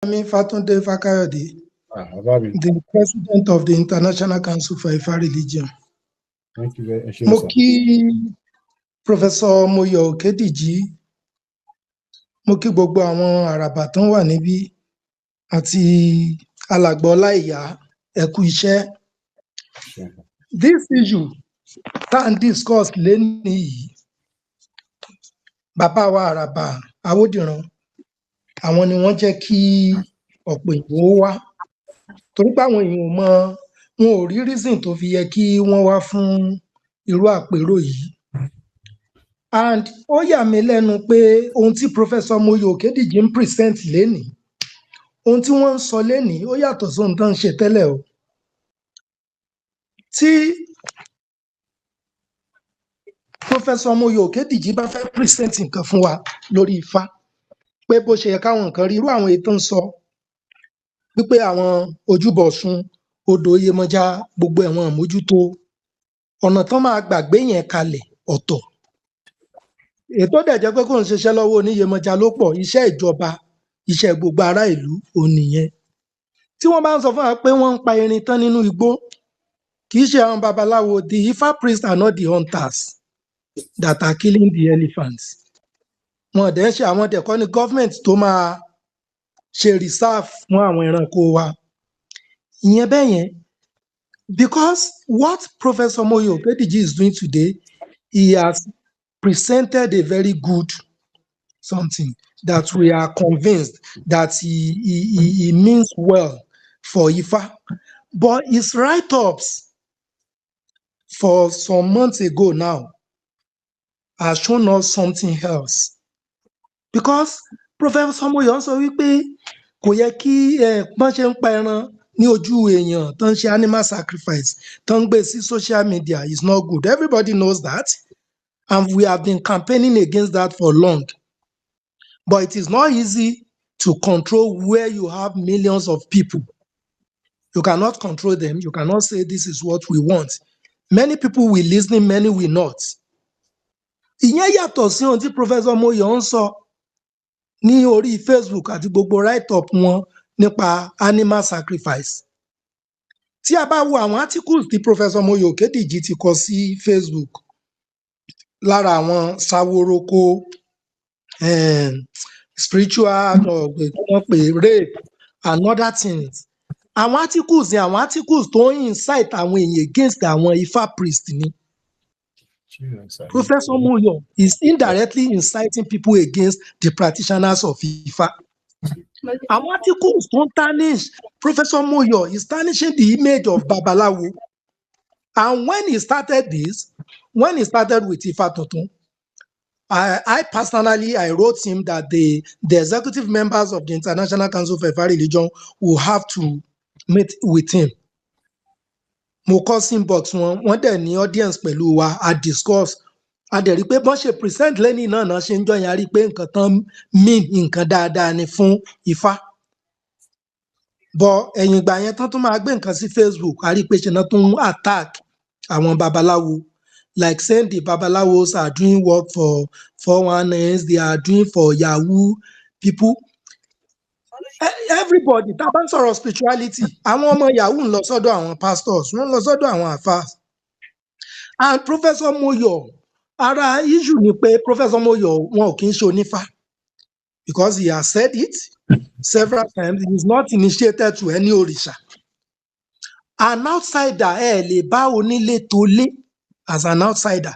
Femi Fatunde Fakayode, Bobby. the president of the International Council for Ifa Religion. Thank you very much. Mo kí Professor Moyo Okediji, mo kí gbogbo àwọn àràbà tán wà níbí àti alàgbà Ọláìyá, ẹ kú iṣẹ́. This issue tá à ń discuss lénìí yìí, bàbá wa àràbà Awódìran, àwọn ni wọ́n jẹ́ kí ọ̀pọ̀ èèyàn ó wá. Torí pé àwọn èèyàn wọn ò rí reason tó fi yẹ kí wọ́n wá fún irú àpérò yìí. And ó yà mí lẹ́nu pé ohun tí Professor Moyo Okediji ń present lénìí, ohun tí wọ́n ń sọ lénìí ó yàtọ̀ sí ohun tó ń ṣe tẹ́lẹ̀ o. Tí Professor Moyo Okediji bá fẹ́ present nǹkan fún wa lórí Ifá, pé bó ṣe yẹ káwọn nǹkan rí irú àwọn èyí tó ń sọ wípé àwọn ojúbọ Ọ̀ṣun, odò Iyemọja, gbogbo ẹ̀wọ̀n àmójútó, ọ̀nà tán máa gbàgbé yẹn kalẹ̀ ọ̀tọ̀. Ètò dẹ̀ jẹ́ pé kò ń ṣiṣẹ́ lọ́wọ́ oníyemọja ló pọ̀, iṣẹ́ ìjọba, iṣẹ́ gbogbo ará ìlú òun nìyẹn. Tí wọ́n bá ń sọ fún wa pé wọ́n ń pa erin tán nínú igbó, kì í ṣe àwọn babaláwo, the Ifa priests are not the hunters that are killing the elephants. Wọn dẹ̀ ń ṣe àwọn dẹ̀ kọ́ ni government tó máa ṣe reserve fún àwọn ẹranko wa. Ìyẹn bẹ́ẹ̀ yẹn, because what Professor Moyo Okediji is doing today, he has presented a very good something that we are convinced that he means well for Ifa. But his write-ups for some months ago now has shown us something else. Because Professor Moyo sọ wípé kò yẹ kí bọ́n ṣe ń pa ẹran ní ojú èèyàn tó ń ṣe animal sacrifice tó ń gbé sí social media is not good. Everybody knows that. And we have been campaigning against that for long. But it is not easy to control where you have millions of people. You cannot control them. You cannot say this is what we want. Many people will listen, many will not. Ìyẹn yàtọ̀ sí ohun tí Professor Moyo ń sọ ní orí Facebook àti gbogbo write-up wọn nípa animal sacrifice. Tí a bá wo àwọn articles tí Professor Moyo Okediji ti kọ sí Facebook, lára àwọn Saworoko, spiritual rape and other things. Àwọn articles tó ń incite àwọn èèyàn against àwọn Ifa priest ni. Professor Moyo is indirectly inciting people against the practitioners of Ifa. Àwọn articles tó ń tarnish, Professor Moyo is tarnishing the image of Babalawo. And when he started with Ifa Tuntun, I personally wrote him that the executive members of the International Council for Ifa Religion will have to meet with him. Mo kọ inbox wọn dẹ̀ ní audience pẹ̀lú wa, a discuss, a dẹ̀ rí pé bọ́n ṣe present lẹ́nìí náà ṣe ń jọyìn, a rí pé nǹkan tán mean nǹkan dáadáa ni fún Ifá. But ẹ̀yìn ìgbà yẹn tán tún máa gbé nǹkan sí Facebook, a rí pé ṣe náà tún attack àwọn babaláwo, like saying the babalawos are doing work for 419s, they are doing for Yahoo people. Everybody, tá a bá ń sọ̀rọ̀ spirituality, àwọn ọmọ Yahoo ń lọ sọ́dọ̀ àwọn pastors, wọ́n ń lọ sọ́dọ̀ àwọn àfáà. And Professor Moyo, ara issue ni pé Professor Moyo wọn ò kì í ṣe onífá, because he has said it several times, he is not initiated to any òrìṣà. An outsider lè bá onílé tó lé as an outsider.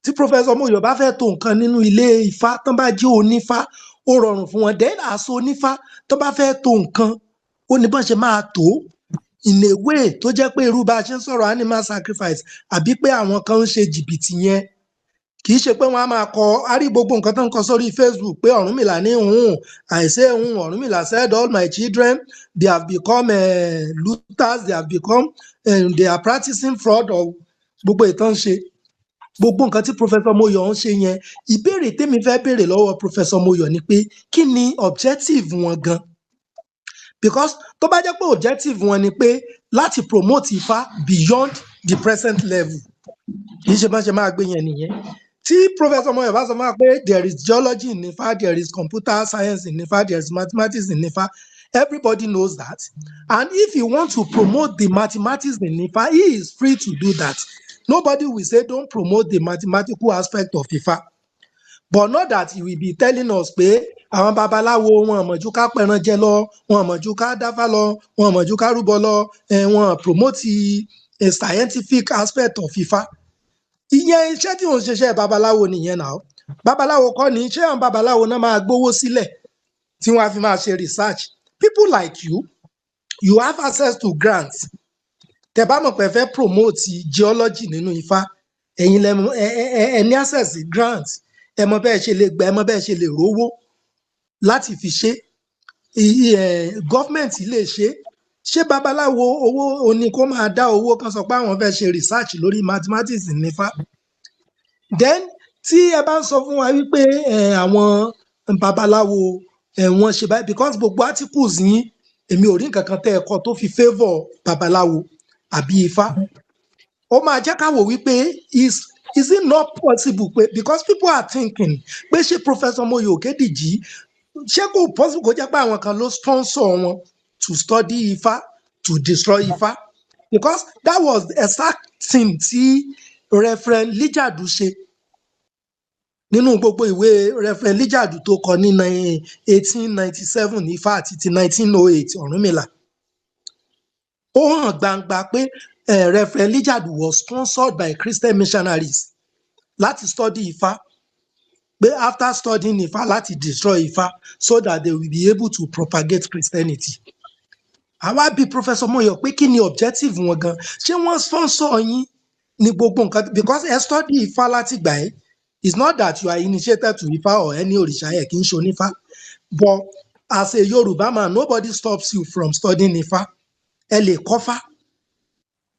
Tí Professor Moyo bá fẹ́ tó nǹkan nínú ilé Ifá, tán bá jẹ́ onífá, ó rọrùn fún wọn. Then àṣọ onífá tó bá fẹ́ tó nǹkan, ó ní bọ́n ṣe máa tó in a way tó jẹ́ pé irú bá a ṣe ń sọ̀rọ̀ animal sacrifice àbí pé àwọn kan ń ṣe jìbìtì yẹn, kì í ṣe pé wọ́n á máa kọ, a rí gbogbo nǹkan tó ń kọ sórí Facebook pé Ọ̀rúnmìlà ní Ọ̀rúnmìlà said all my children, they have become looters, they are practicing fraud, or gbogbo ìtàn ṣe. Gbogbo nǹkan tí Professor Moyo ń ṣe yẹn, ìbéèrè tèmi fẹ́ béèrè lọ́wọ́ Professor Moyo ni pé kí ni objective wọn gan? Because tó bá jẹ́ pé objective wọn ni pé láti promote Ifá beyond the present level, kì í ṣe bá ṣe máa gbé yẹn nìyẹn. tí Professor Moyo bá sọ fún wa pé there is geology in Ifá, there is computer science in Ifá, there is mathematics in Ifá, everybody knows that. And if you want to promote the mathematics in Ifá, he is free to do that. Nobody will say don't promote the mathematical aspect of Ifá. But not that he will be telling us pé àwọn babaláwo wọn mọ̀jú ká pẹran jẹ lọ, wọn mọ̀jú ká dáfá lọ, wọn mọ̀jú ká rúbọ lọ, wọn promote a scientific aspect of Ifá. Ìyẹn iṣẹ́ tí òun ṣiṣẹ́ babaláwo nìyẹn náà. Babaláwo kọ́ ni iṣẹ́ àwọn babaláwo náà máa gbówó sílẹ̀ tí wọ́n á fi máa ṣe research. People like you have access to grants. Tẹ́ bá mọ̀ pé ẹ fẹ́ promote geology nínú Ifá, ẹ̀yin ẹ ní access sí grants. Ẹ mọ̀ bẹ́ẹ̀ ṣe lè gbà, ẹ mọ̀ bẹ́ẹ̀ ṣe lè rówó láti fi ṣe. Government lè ṣe. Ṣé babaláwo owó oní kó máa dá owó kan sọ pé àwọn fẹ́ ṣe research lórí mathematics ní Ifá? Then tí ẹ bá ń sọ fún wa wípé àwọn babaláwo wọ́n ṣe báyìí, because gbogbo articles yín èmi ò rí nǹkan kan tẹ́ ẹ kọ tó fi favour babaláwo àbí Ifá. Ó máa jẹ́ ká wò wípé is it not possible pé because people are thinking pé ṣé Professor Moyo Okediji ṣé kò possible kó jẹ́ pé àwọn kan ló sponsor wọn to study Ifá, to destroy Ifá? Because that was the exact thing tí Reverend Lijadu ṣe nínú gbogbo ìwé Reverend Lijadu tó kọ ní 1897 Ifá àti ti 1908 Ọ̀rúnmìlà. Ó hàn gbangba pé Reverend Lijadu was sponsored by Christian missionaries láti study Ifá, pé after studying Ifá láti destroy Ifá so that they will be able to propagate Christianity. Àwa bí Professor Moyo pé kí ni objective wọn gan? Ṣé wọ́n sponsor yín ní gbogbo nǹkan? Because ẹ study Ifá láti gbà ẹ́. It's not that you are initiated to Ifá or any òrìṣà ẹ̀ kì í ṣe onífá. But as a Yoruba man, nobody stops you from studying Ifá. Ẹ lè kọ́fá.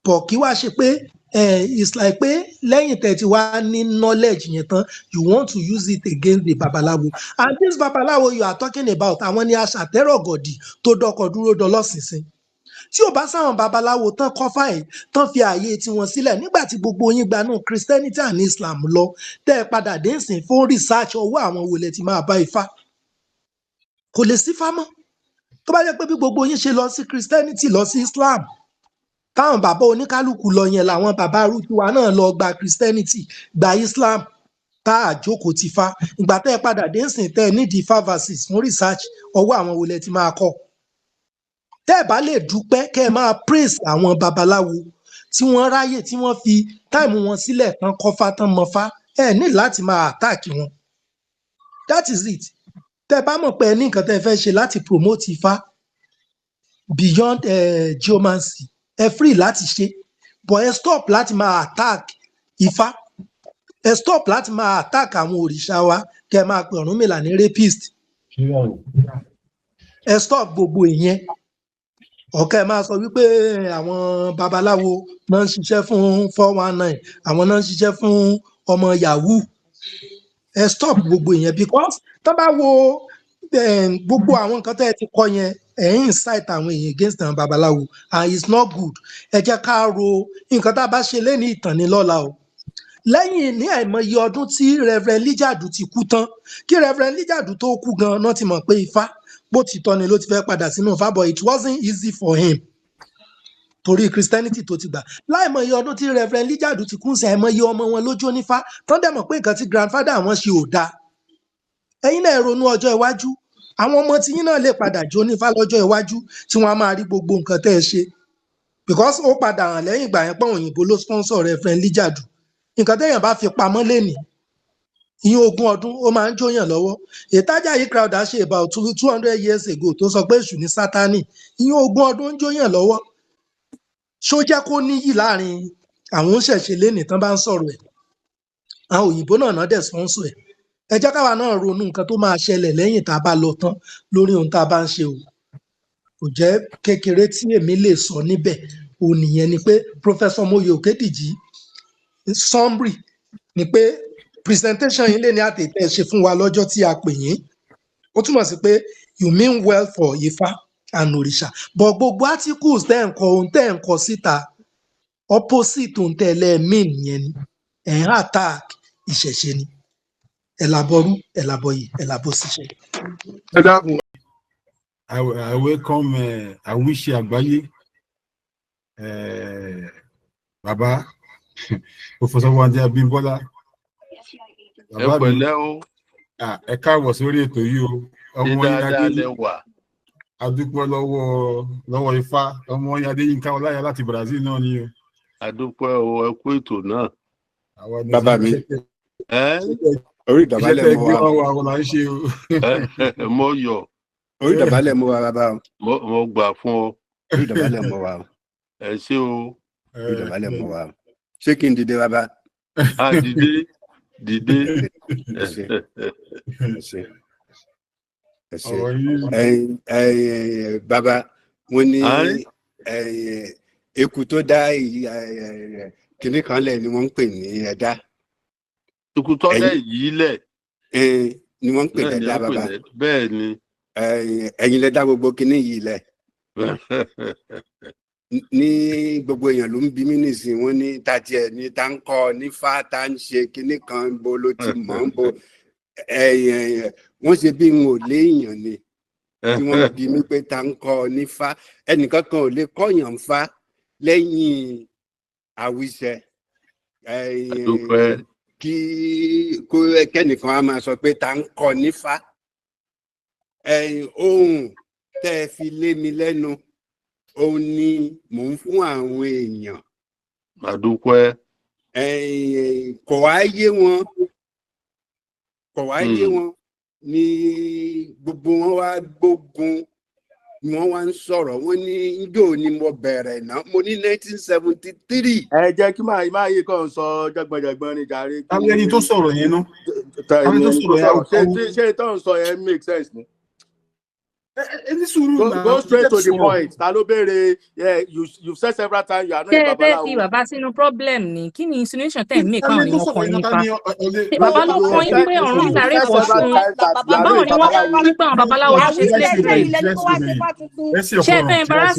But kí wá ṣe pé it's like pé lẹ́yìn tẹ́ ti wá ní knowledge yẹn tán, you want to use it against the babalawo. And this babalawo you are talking about, àwọn ni aṣàtẹ́rọ̀gọ̀dì tó dọ́kọ̀ dúró dọlọ́sìnsìn. Tí ò bá sáwọn babaláwo tán kọ́fà ẹ̀ tán fi ààyè tiwọn sílẹ̀ nígbà tí gbogbo yín gbanú Christianity and Islam lọ, tẹ́ ẹ padà dé ìsìn fún research ọwọ́ àwọn wo lẹ ti máa bá Ifá. Kò lè sí Ifá mọ́. Tó bá jẹ́ pé bí gbogbo yín ṣe lọ sí Christianity lọ sí Islam, táwọn bàbá oníkálukú lọ yẹn làwọn bàbá arúgbó wa náà lọ gba Christianity, gba Islam, tá àjókòó ti Ifá. Ìgbà tẹ́ ẹ padà dé ìsìn tẹ́ ẹ nídìí Ifá verses fún research ọwọ́ àwọn wo lẹ ti máa kọ́. Tẹ́ ẹ bá lè dúpẹ́ kẹ́ ẹ máa praise àwọn babaláwo tí wọ́n ráyè tí wọ́n fi táìmù wọn sílẹ̀ tán kọ́fá tán mọ́fá, ẹ ní láti máa attack wọn. That is it. Tẹ́ ẹ bá mọ̀ pé ẹ ní nǹkan tẹ́ ẹ fẹ́ ṣe láti promote Ifá beyond geomancy, ẹ free láti ṣe, but ẹ stop láti máa attack Ifá. Ẹ stop láti máa attack àwọn òrìṣà wa kẹ́ ẹ máa pè Ọ̀rúnmìlà ní rapist. Ẹ stop gbogbo ìyẹn. Ọ̀kẹ́ máa sọ wípé àwọn babaláwo náà ń ṣiṣẹ́ fún 419, àwọn náà ń ṣiṣẹ́ fún ọmọ Yahoo. Ẹ stop gbogbo ìyẹn because tó bá wo gbogbo àwọn nǹkan tẹ́ ẹ ti kọ yẹn, ẹ ń incite àwọn èèyàn against àwọn babaláwo and it's not good. Ẹ jẹ́ ká ro nǹkan tá a bá ṣe lẹ́ni ìtàn ní lọ́la o. Lẹ́yìn ní àìmọye ọdún tí Reverend Lijadu ti kú tán, kí Reverend Lijadu tó kú gan náà ti mọ̀ pé Ifá bó ti tọ́ ni ló ti fẹ́ padà sínú Ifá, but it wasn't easy for him torí Christianity tó ti gbà. Láìmọye ọdún tí Reverend Lijadu ti kú sí àìmọye ọmọ wọn lójó nífá tán dẹ̀ mọ̀ pé nǹkan tí grandfather àwọn ṣe ò dáa. Ẹ̀yin náà ronú ọjọ́ iwájú, àwọn ọmọ tí yín náà lè padà jó nífá lọ́jọ́ iwájú tí wọ́n á máa rí gbogbo nǹkan tẹ́ ẹ ṣe. Because ó padà hàn lẹ́yìn ìgbà yẹn pé òyìnbó ló sponsor Reverend Lijadu. Nǹkan téèyàn bá fi pamọ́ lénìí, ìyẹn 20 ọdún ó máa ń jóyàn lọ́wọ́. Ìtajà yìí Crowther ṣe about 200 years ago tó sọ pé èṣù ní Sátánì, ìyẹn 20 ọdún ń jóyàn lọ́wọ́. Ṣó jẹ́ kó níyì láàrin àwọn òṣèṣe lénìí tán bá ń sọ̀rọ̀ ẹ̀? Àwọn òyìnbó náà dẹ̀ sponsor ẹ̀. Ẹ jẹ́ káwa náà ronú nǹkan tó máa ṣẹlẹ̀ lẹ́yìn tá a bá lọ tán lórí ohun tá a bá ń ṣe o. Kò jẹ́ kékeré tí èmi lè sọ níbẹ̀ òun nìyẹn ni pé Professor Moyo Okediji summary ni pé presentation yín lè ní àtẹ̀tẹ̀ ṣe fún wa lọ́jọ́ tí a pè yín. Ó túmọ̀ sí pé you mean well for Ifá and òrìṣà, but gbogbo articles tẹ́ ń kọ ohun tẹ́ ń kọ síta opposite ohun tẹ́ lẹ́ mean yẹn ni ẹ̀ ń attack ìṣẹ̀ṣe ni ẹ̀làbọ̀rú ẹ̀làbọ̀yè ẹ̀làbọ̀ṣiṣẹ́. I welcome Àwíṣe Àgbáyé bàbá Professor Wande Abímbọ́lá. Ẹ pẹ̀lẹ́ o. Ẹ káàbọ̀ sórí ètò yìí o. Ọmọ yín Adéyínká. Adúpẹ́ lọ́wọ́ Ifá. Ọmọ yín Adéyínká Ọláyà láti Brazil náà ni o. Adúpẹ́ o, ẹ kú ètò náà. Bàbá mi. Orí ìdọ̀bálẹ̀ mú wa. Àwọn là ń ṣe o. Mo yọ̀. Orí ìdọ̀bálẹ̀ mú wa bàbá o. Mo gbà fún ọ. Orí ìdọ̀bálẹ̀ mú wa o. Ẹ ṣé o. Orí ìdọ̀bálẹ̀ mú wa o. Ṣé kí n dìde bàbá? Dìde. Bàbá wọ́n ní eku tó dá kinní kan lẹ̀ ni wọ́n ń pè ní ẹ̀dá. Eku tó dá yìí lẹ̀. Ni wọ́n ń pè lẹ́dá bàbá. Bẹ́ẹ̀ ni. Ẹ̀yin lẹ dá gbogbo kinní yìí lẹ̀. Ní gbogbo èèyàn ló ń bi mí nísìnyí wọ́n ní tàtí ẹ̀ ní tá ń kọ́ ní fá tá ń ṣe kinní kan bo ló ti mọ̀ ń bo wọ́n ṣe bí n ò léèyàn ni tí wọ́n bi mí pé tá ń kọ́ ní fá ẹnìkan kan ò lè kọ́yàn fá lẹ́yìn Àwíṣẹ kí kẹ́nìkan á máa sọ pé tá ń kọ́ ní fá ohun tẹ́ ẹ fi lé mi lẹ́nu òun ni mò ń fún àwọn èèyàn. Àdúpẹ́. Kò wá yé wọn ní gbogbo wọn wá gbógun ni wọ́n wá ń sọ̀rọ̀ wọ́n ní njó ni mo bẹ̀rẹ̀ náà mo ní 1973. Ẹ jẹ́ kí máa yí kàn sọ jọgbọ̀njọgbọ̀n ní jàre. Táwọn ẹni tó sọ̀rọ̀ yẹn náà. Ṣé tó ń sọ yẹn make sense ni? Go straight to the point. Ta ló béèrè, you've said several times you are not a babaláwo. Ṣé fi bàbá sínú problem ni? Kí ni insinuation tẹ̀ ń mí kan ni wọ́n kọ́ nípa? Bàbá ló kọ́ yín pé ọ̀run ìdarí pọ̀ fún bàbá wọn ni wọ́n kọ́ nípa àwọn babaláwo ló ṣe sílẹ̀. Ṣé ẹ fẹ́ embarrass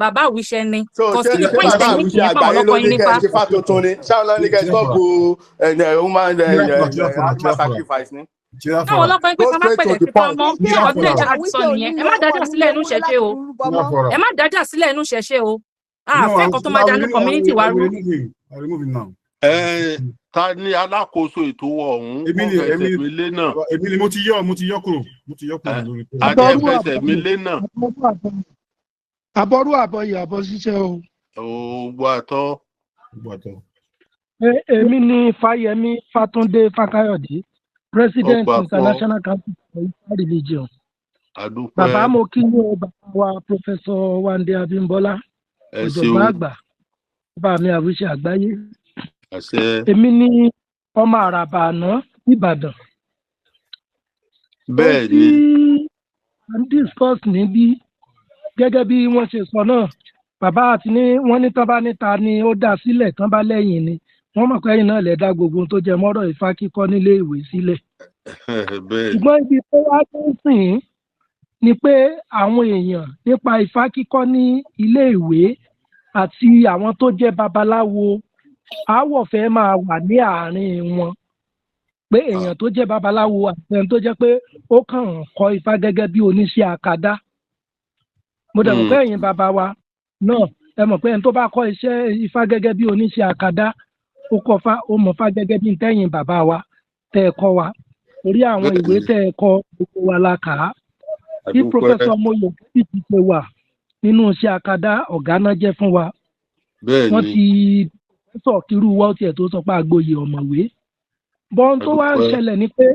bàbá Àwíṣẹ ni? Kò sí ní point tẹ̀ ní kì í fún ọlọ́kọ́ yín nípa. Ṣé fà tuntun ni? Ṣé àwọn ọlọ́ni kẹ́ stop human sacrifice ni? Àwọn ọlọ́pàá ń pè ká má pẹ̀lẹ́ sí ọmọ bí ọdún ẹ̀jẹ̀ àti sọ nìyẹn. Ẹ má dájà sílẹ̀ inú ṣẹ̀ṣẹ̀ o. Ẹ má dájà sílẹ̀ inú ṣẹ̀ṣẹ̀ o. Àfẹ́ kan tó máa dánú community wa rú. Ta ni alákòóso ètò ọ̀hún? Èmi lé náà. Èmi ni mo ti yọ kúrò lórí. Àjẹfẹsẹ̀ mi lé náà. Àbọ̀rú àbọ̀yè àbọ̀ṣiṣẹ́ o. Ògbó àtọ́. Èmi ni Fáyẹmí Fátúndé Fákáyọ̀dé, President International Council for Ifá Religion. Bàbá mo kí ní o bàbá wa Professor Wande Abímbọ́lá, ọ̀jọ̀gbọ́n àgbà, bàbá mi Àwíṣe Àgbáyé. Èmi ni ọmọ àràbà àná Ìbàdàn. Bẹ́ẹ̀ ni. À ń discuss níbí gẹ́gẹ́ bí wọ́n ṣe sọ náà. Bàbá àti ní wọ́n ní tán bá níta ni ó dá sílẹ̀ tán bá lẹ́yìn ni. Wọ́n mọ̀ pé ẹ̀yin náà lè dá gbogbo tó jẹ mọ́rọ̀ Ifá kíkọ́ nílé ìwé sílẹ̀. Ṣùgbọ́n ibi tó wá tó ń sìn ni pé àwọn èèyàn nípa Ifá kíkọ́ ní ilé ìwé àti àwọn tó jẹ́ babaláwo aáwọ̀ fẹ́ máa wà ní àárín wọn. Pé èèyàn tó jẹ́ babaláwo àti ẹni tó jẹ́ pé ó kàn ń kọ́ Ifá gẹ́gẹ́ bí oníṣẹ́ àkàdá. Mo dẹ̀ mọ̀ pé ẹ̀yin bàbá wa náà ẹ mọ̀ pé ẹni tó bá kọ́ iṣẹ́ Ifá gẹ́gẹ́ bí oníṣẹ́ àkàdá ó kọ́ Fá ó mọ̀ Fá gẹ́gẹ́ bí tẹ́yìn bàbá wa tẹ́ ẹ kọ́ wa orí àwọn ìwé tẹ́ ẹ kọ́ gbogbo wa la kà á. Bí Professor Moyo ti ṣe wà nínú iṣẹ́ àkàdá ọ̀gá náà jẹ́ fún wa. Wọ́n ti sọ kírú wọ́n tiẹ̀ tó sọ pé àgboyè ọ̀mọ̀wé. Bọ́n tó wá ń ṣẹlẹ̀ ni pé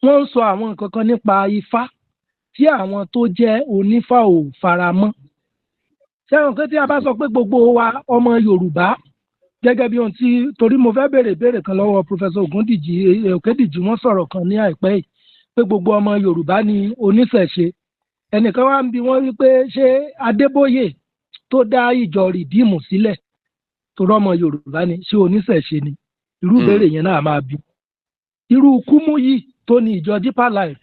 wọ́n ń sọ àwọn nǹkan kan nípa Ifá tí àwọn tó jẹ́ onífá ò fara mọ́. Ṣé àwọn pé tí a bá sọ pé gbogbo wa ọmọ Yorùbá gẹ́gẹ́ bí ohun tí torí mo fẹ́ béèrè kan lọ́wọ́ Professor Òkédìjí wọ́n sọ̀rọ̀ kan ní àìpẹ́ yìí pé gbogbo ọmọ Yorùbá ni oníṣẹ̀ṣe. Ẹnìkan wá ń bi wọ́n wípé ṣé Adébóyè tó dá ìjọ Rìdíìmù sílẹ̀ torí ọmọ Yorùbá ni ṣé oníṣẹ̀ṣe ni? Irú ìbéèrè yẹn náà máa bí. Irú Kúmúyì tó ní ìjọ Deeper Life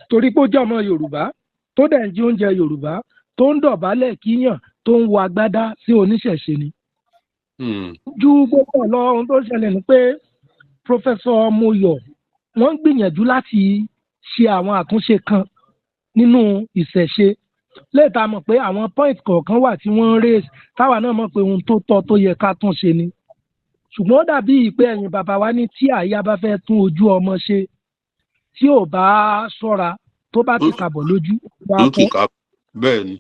torí pé ó jẹ́ ọmọ Yorùbá tó dẹ̀ ń jí oúnjẹ Yorùbá tó ń dọ̀bálẹ̀ kíyàn tó ń wọ agbádá sí oníṣẹ̀ṣe ni. Ju gbogbo lọ ohun tó ṣẹlẹ̀ ni pé Professor Moyo wọ́n ń gbìyànjú láti ṣe àwọn àtúnṣe kan nínú ìṣẹ̀ṣe lẹ́ẹ̀ta mọ̀ pé àwọn point kọ̀ọ̀kan wà tí wọ́n ń raise táwa náà mọ̀ pé ohun tó tọ́ tó yẹ ká tún ṣe ni ṣùgbọ́n ó dàbí pé ẹ̀yin bàbá wa ní tí àyà bá fẹ́ tún ojú ọmọ ṣe tí ò bá ṣọ́ra tó bá ti kàbọ̀ lójú bẹ́ẹ̀ ni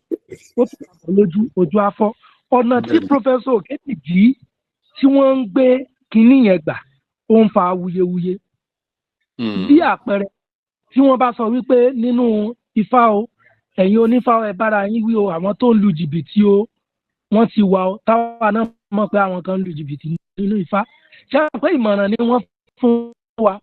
ó ti kàbọ̀ lójú ojú afọ́ ọ̀nà tí Professor Òkédìjí tí wọ́n ń gbé kinní yẹn gbà ó ń fa awuyewuye bí àpẹẹrẹ tí wọ́n bá sọ wípé nínú Ifá o ẹ̀yin onífá ẹ bára yín wí o àwọn tó ń lu jìbìtì o wọ́n ti wà o táwa náà mọ̀ pé àwọn kan ń lu jìbìtì nínú Ifá ṣé àwọn pé ìmọ̀ràn ni wọ́n fún wa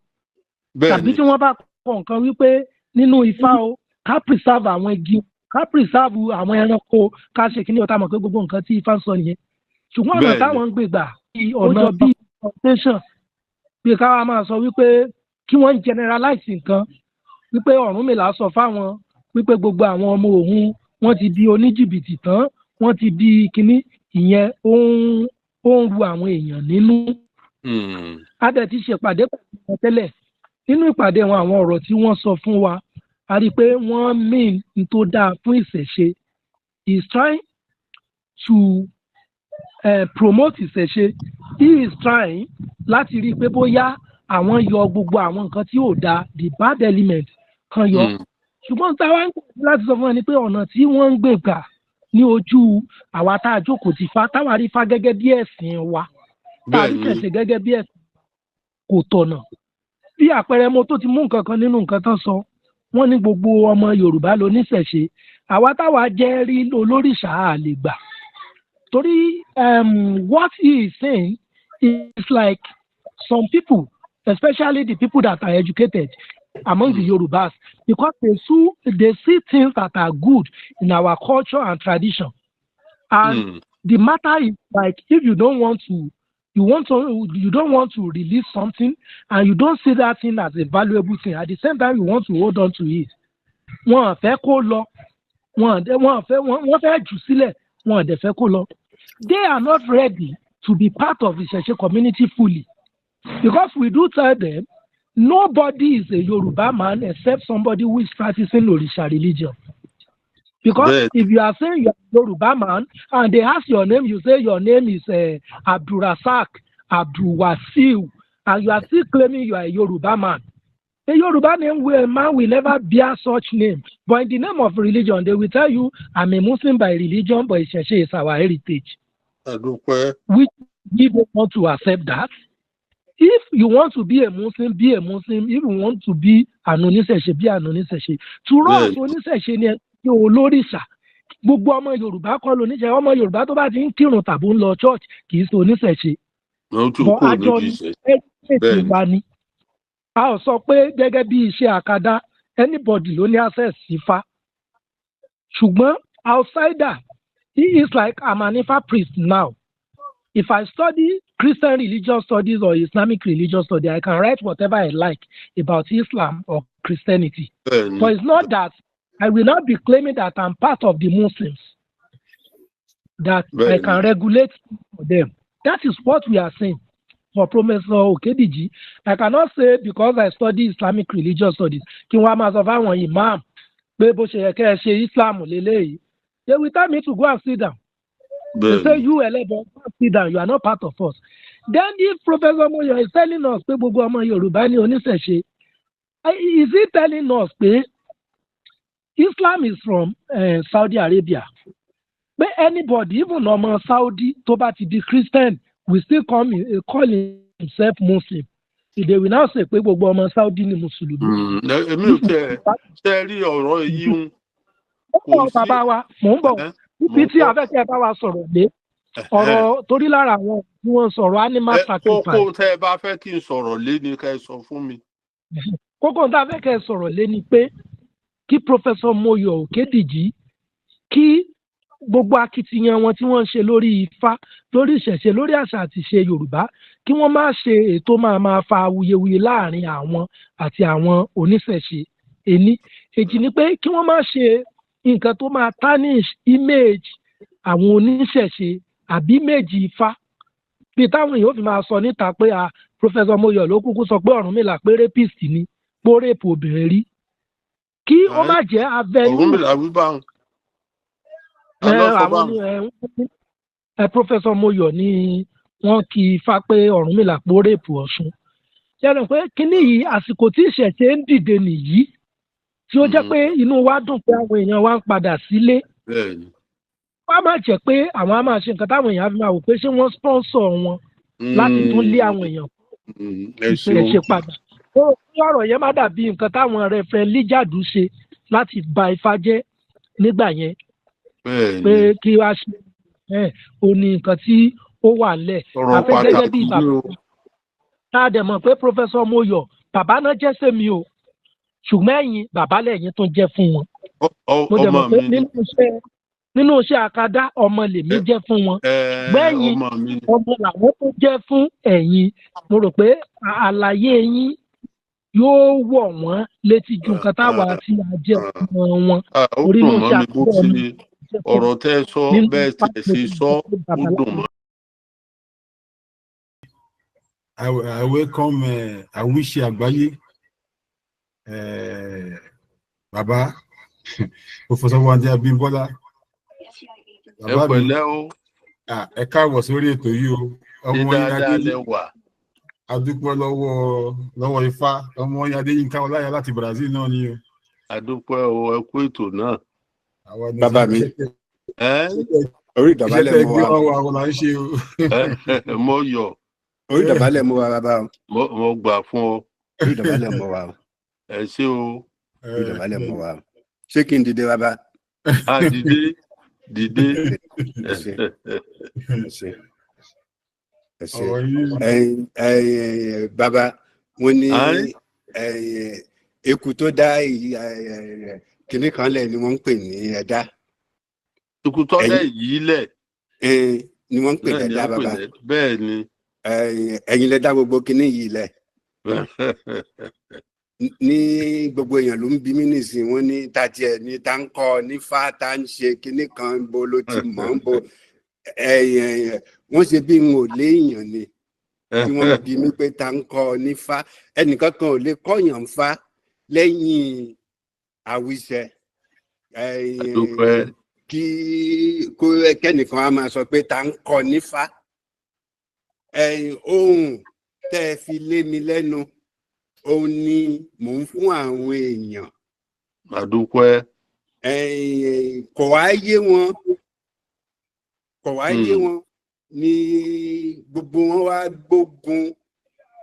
tàbí tí wọ́n bá kọ nǹkan wípé nínú Ifá o ká preserve àwọn igi ká preserve àwọn ẹranko ká ṣe kí ni ọ̀tá mọ̀ pé gbogbo nǹkan tí Ifá ń sọ nìyẹn ṣùgbọ́n ọ̀nà táwọn ń gbé gbà ọ̀nà bíi foundation bí káwa máa sọ wípé kí wọ́n generalize nǹkan wípé Ọ̀rúnmìlà sọ fáwọn wípé gbogbo àwọn ọmọ òun wọ́n ti di oníjìbìtì tán wọ́n ti di kinní ìyẹn ó ń ru àwọn èèyàn nínú. a dẹ̀ ti ṣèpàdé pẹ̀lú wọn tẹ́lẹ̀ nínú ìpàdé wọn àwọn ọ̀rọ̀ tí wọ́n sọ fún wa a rí i pé wọ́n mean n tó dáa fún ìṣẹ̀ṣe he is trying to promote ìṣẹ̀ṣe he is trying láti rí i pé bóyá àwọn yọ gbogbo àwọn nǹkan tí ò dáa the bad element kan yọ ṣùgbọ́n táwa ń gbà láti sọ fún wọn ni pé ọ̀nà tí wọ́n ń gbé gbà ní ojú àwa tá a jókòó ti Ifá táwa rí Ifá gẹ́gẹ́ bí ẹ̀sìn wa tá a rí ìṣẹ̀ṣe gẹ́gẹ́ bí ẹ̀sìn kò tọ̀nà bí àpẹẹrẹ mo tó ti mú nǹkan kan nínú nǹkan tán sọ wọ́n ní gbogbo ọmọ Yorùbá ló níṣẹ̀ṣe àwa táwa jẹ́ rí olórìṣà à lè gbà torí what he is saying is like some people especially the people that are educated among the Yorubas because they see things that are good in our culture and tradition and the matter is like if you don't want to release something and you don't see that thing as a valuable thing at the same time you want to hold on to it wọ́n fẹ́ kó lọ wọ́n fẹ́ jù sílẹ̀ wọ́n dẹ̀ fẹ́ kó lọ they are not ready to be part of the Ìṣẹ̀ṣe community fully because we do tell them nobody is a Yoruba man except somebody who is practicing Orisha religion. Because if you are saying you are a Yoruba man and they ask your name, you say your name is Abdurasak, Abdulwasiu, and you are still claiming you are a Yoruba man. A Yoruba man will never bear such name. But in the name of religion, they will tell you, I'm a Muslim by religion, but Ìṣẹ̀ṣe is our heritage. Which we don't want to accept that. If you want to be a Muslim, be a Muslim. If you want to be an oníṣẹ̀ṣe, be an oníṣẹ̀ṣe. To us, oníṣẹ̀ṣe ni olórìṣà. Gbogbo ọmọ Yorùbá kọ́ lóníṣẹ̀ṣe. Ọmọ Yorùbá tó bá ti ń kírun tàbí ń lọ church kì í ṣe oníṣẹ̀ṣe. Bọ́ àjọ ní ẹ̀ẹ́dẹ́gbẹ̀ẹ́ wa ni. A ò sọ pé gẹ́gẹ́ bí iṣẹ́ àkàdá anybody ló ní access sí Ifá. Ṣùgbọ́n outsider, he is like I'm an Ifá priest now. If I study Christian religious studies or Islamic religious studies, I can write whatever I like about Islam or Christianity. But it's not that I will not be claiming that I'm part of the Muslims, that I can regulate for them. That is what we are saying. For Professor Òkédìjí, I cannot say because I study Islamic religious studies, kí wọ́n máa sọ fáwọn imam pé bó ṣe yẹ kẹ́ ẹ ṣe Islam lélẹ́yìí. They will tell me to go and sit down. They say you Elebo, sit down, you are not part of us. Then if Professor Moyo is telling us pé gbogbo ọmọ Yorùbá ní oníṣẹ̀ṣe, is he telling us pé Islam is from Saudi Arabia? But anybody, even ọmọ Saudi tó bá ti di Christian, will still call himself Muslim. They will now say pé gbogbo ọmọ Saudi ni Mùsùlùmí. Èmi ò tẹ́ rí ọ̀rọ̀ yìí ń. Ó bàbá wa, mò ń bọ̀. Ibi tí afẹ́kẹ́ bá wa sọ̀rọ̀ lé ọ̀rọ̀ torí lára àwọn tí wọ́n sọ̀rọ̀ animal sacrifice. Kókó tẹ́ ẹ bá fẹ́ kí n sọ̀rọ̀ lé ni ká ẹ sọ fún mi. Kókó tá a fẹ́ kẹ́ ẹ sọ̀rọ̀ lé ni pé kí Professor Moyo Òkédìjí kí gbogbo akitiyan wọn tí wọ́n ń ṣe lórí Ifá lórí ìṣẹ̀ṣe lórí àṣà àti ìṣe Yorùbá kí wọ́n má ṣe ètò máa fa awuyewuye láàrin àwọn àti àwọn oníṣẹ̀ṣe ení. Èjì ni pé kí wọ́n má ṣe nǹkan tó máa tarnish image àwọn oníṣẹ̀ṣe àbí image Ifá bí táwọn èèyàn fi máa sọ níta pé Professor Moyo ló kúkú sọ pé Ọ̀rúnmìlà pé rapist ni pé rape obìnrin rí kí ó má jẹ́ avenue. Ọ̀rúnmìlà wí báwọn. Professor Moyo ni wọ́n kì í fá pé Ọ̀rúnmìlà pé rape Ọ̀ṣun. Yẹ́nì pé kíní yìí àsìkò tí ìṣẹ̀ṣe ń dìde nìyí tí ó jẹ́ pé inú wa dùn pé àwọn èèyàn wa ń padà sílé. Wọ́n á máa jẹ́ pé àwọn á máa ṣe nǹkan táwọn èèyàn á fi máa wò pé ṣé wọ́n sponsor wọn láti tún lé àwọn èèyàn ìṣẹ̀ṣe padà. Ó ní ọ̀rọ̀ yẹn má dàbí nǹkan táwọn Reverend Lijadu ṣe láti ba Ifá jẹ́ nígbà yẹn. Pé kí wá ṣe ó ní nǹkan tí ó wà lẹ̀. Àfẹ́ gẹ́gẹ́ bí bàbá tá a dẹ̀ mọ̀ pé Professor Moyo bàbá náà jẹ́ sẹ́mi o ṣùgbọ́n ẹ̀yin bàbá lẹ́yìn tó jẹ́ fún wọn. Mo dẹ̀ mọ̀ pé nínú iṣẹ́ àkàdá ọmọ lèmi jẹ́ fún wọn. Gbẹ̀yìn ọmọ làwọn tó jẹ́ fún ẹ̀yin. Mo rò pé àlàyé yín yóò wọ̀ wọ́n létí ju nǹkan táwa tí a jẹ́ fún wọn. Orí inú iṣẹ́ àkàdá ọmọ ọ̀rọ̀ tẹ́ sọ bẹ́ẹ̀ tẹ̀ sí sọ ó dùn mọ́. I welcome Àwíṣe Àgbáyé bàbá Professor Wande Abímbọ́lá. Ẹ pẹ̀lẹ́ o. Ẹ káàbọ̀ sórí ètò yìí o. Ọmọ dáadáa lẹ wà. Adúpẹ́ lọ́wọ́ Ifá. Ọmọ Adéyínká Ọláyà láti Brazil náà ni o. Adúpẹ́ o, ẹ kú ètò náà. Bàbá mi. Orí ìdọ̀bálẹ̀ mọ́ wa. Àwọn là ń ṣe o. Mo yọ̀. Orí ìdọ̀bálẹ̀ mọ́ wa bàbá. Mo gbà fún ọ. Orí ìdọ̀bálẹ̀ mọ́ wa. Ẹ ṣé o. Orí ìdọ̀bálẹ̀ mọ́ wa. Ṣé kí n dìde bàbá? Dìde. Bàbá wọ́n ní eku tó dá kinní kan lẹ̀ ni wọ́n ń pè ní ẹ̀dá. Eku tó dá yìí lẹ̀. Ni wọ́n ń pè ní ẹ̀dá bàbá. Bẹ́ẹ̀ ni. Ẹ̀yin lẹ dá gbogbo kinní yìí lẹ̀. Ní gbogbo èèyàn ló ń bi mí nísìnyí wọ́n ní tàtí ẹ̀ ní tá ń kọ́ ní fá tá ń ṣe kinní kan bo ló ti mọ̀ ń bo wọ́n ṣe bí n ò léèyàn ni tí wọ́n bi mí pé tá ń kọ́ ní fá ẹnìkan kan ò lè kọ́yàn fá lẹ́yìn Àwíṣẹ kí kẹ́nìkan á máa sọ pé tá ń kọ́ ní fá ohun tẹ́ ẹ fi lé mi lẹ́nu òun ni mò ń fún àwọn èèyàn. Àdúpẹ́. Kò wá yé wọn ní gbogbo wọn wá gbógun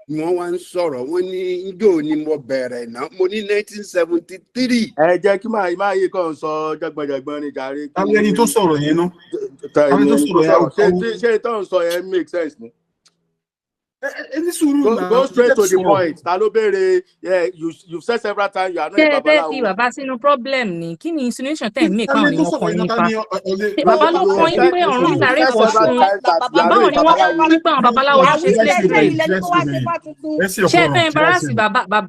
ni wọ́n wá ń sọ̀rọ̀ wọ́n ní njó ni mo bẹ̀rẹ̀ náà mo ní 1973. Ẹ jẹ́ kí máa yé kàn sọ jọgbọ̀njọgbọ̀n ní jàre. Ẹni tó sọ̀rọ̀ yẹn náà. Ṣé tó ń sọ yẹn make sense ni? Go straight to the point. Ta ló béèrè you've said several times you are not a babaláwo. Ṣé fi bàbá sínú problem ni kí ni insinuation tẹ̀ ń mí káwọn ni wọ́n kọ́ nípa. Bàbá ló kọ́ yín pé Ọ̀rúnmìlà rẹ̀ pọ̀ fún bàbá wọn ni wọ́n kọ́ nípa àwọn babaláwo ṣe sílẹ̀ sílẹ̀. Ṣé ẹ fẹ́ embarrass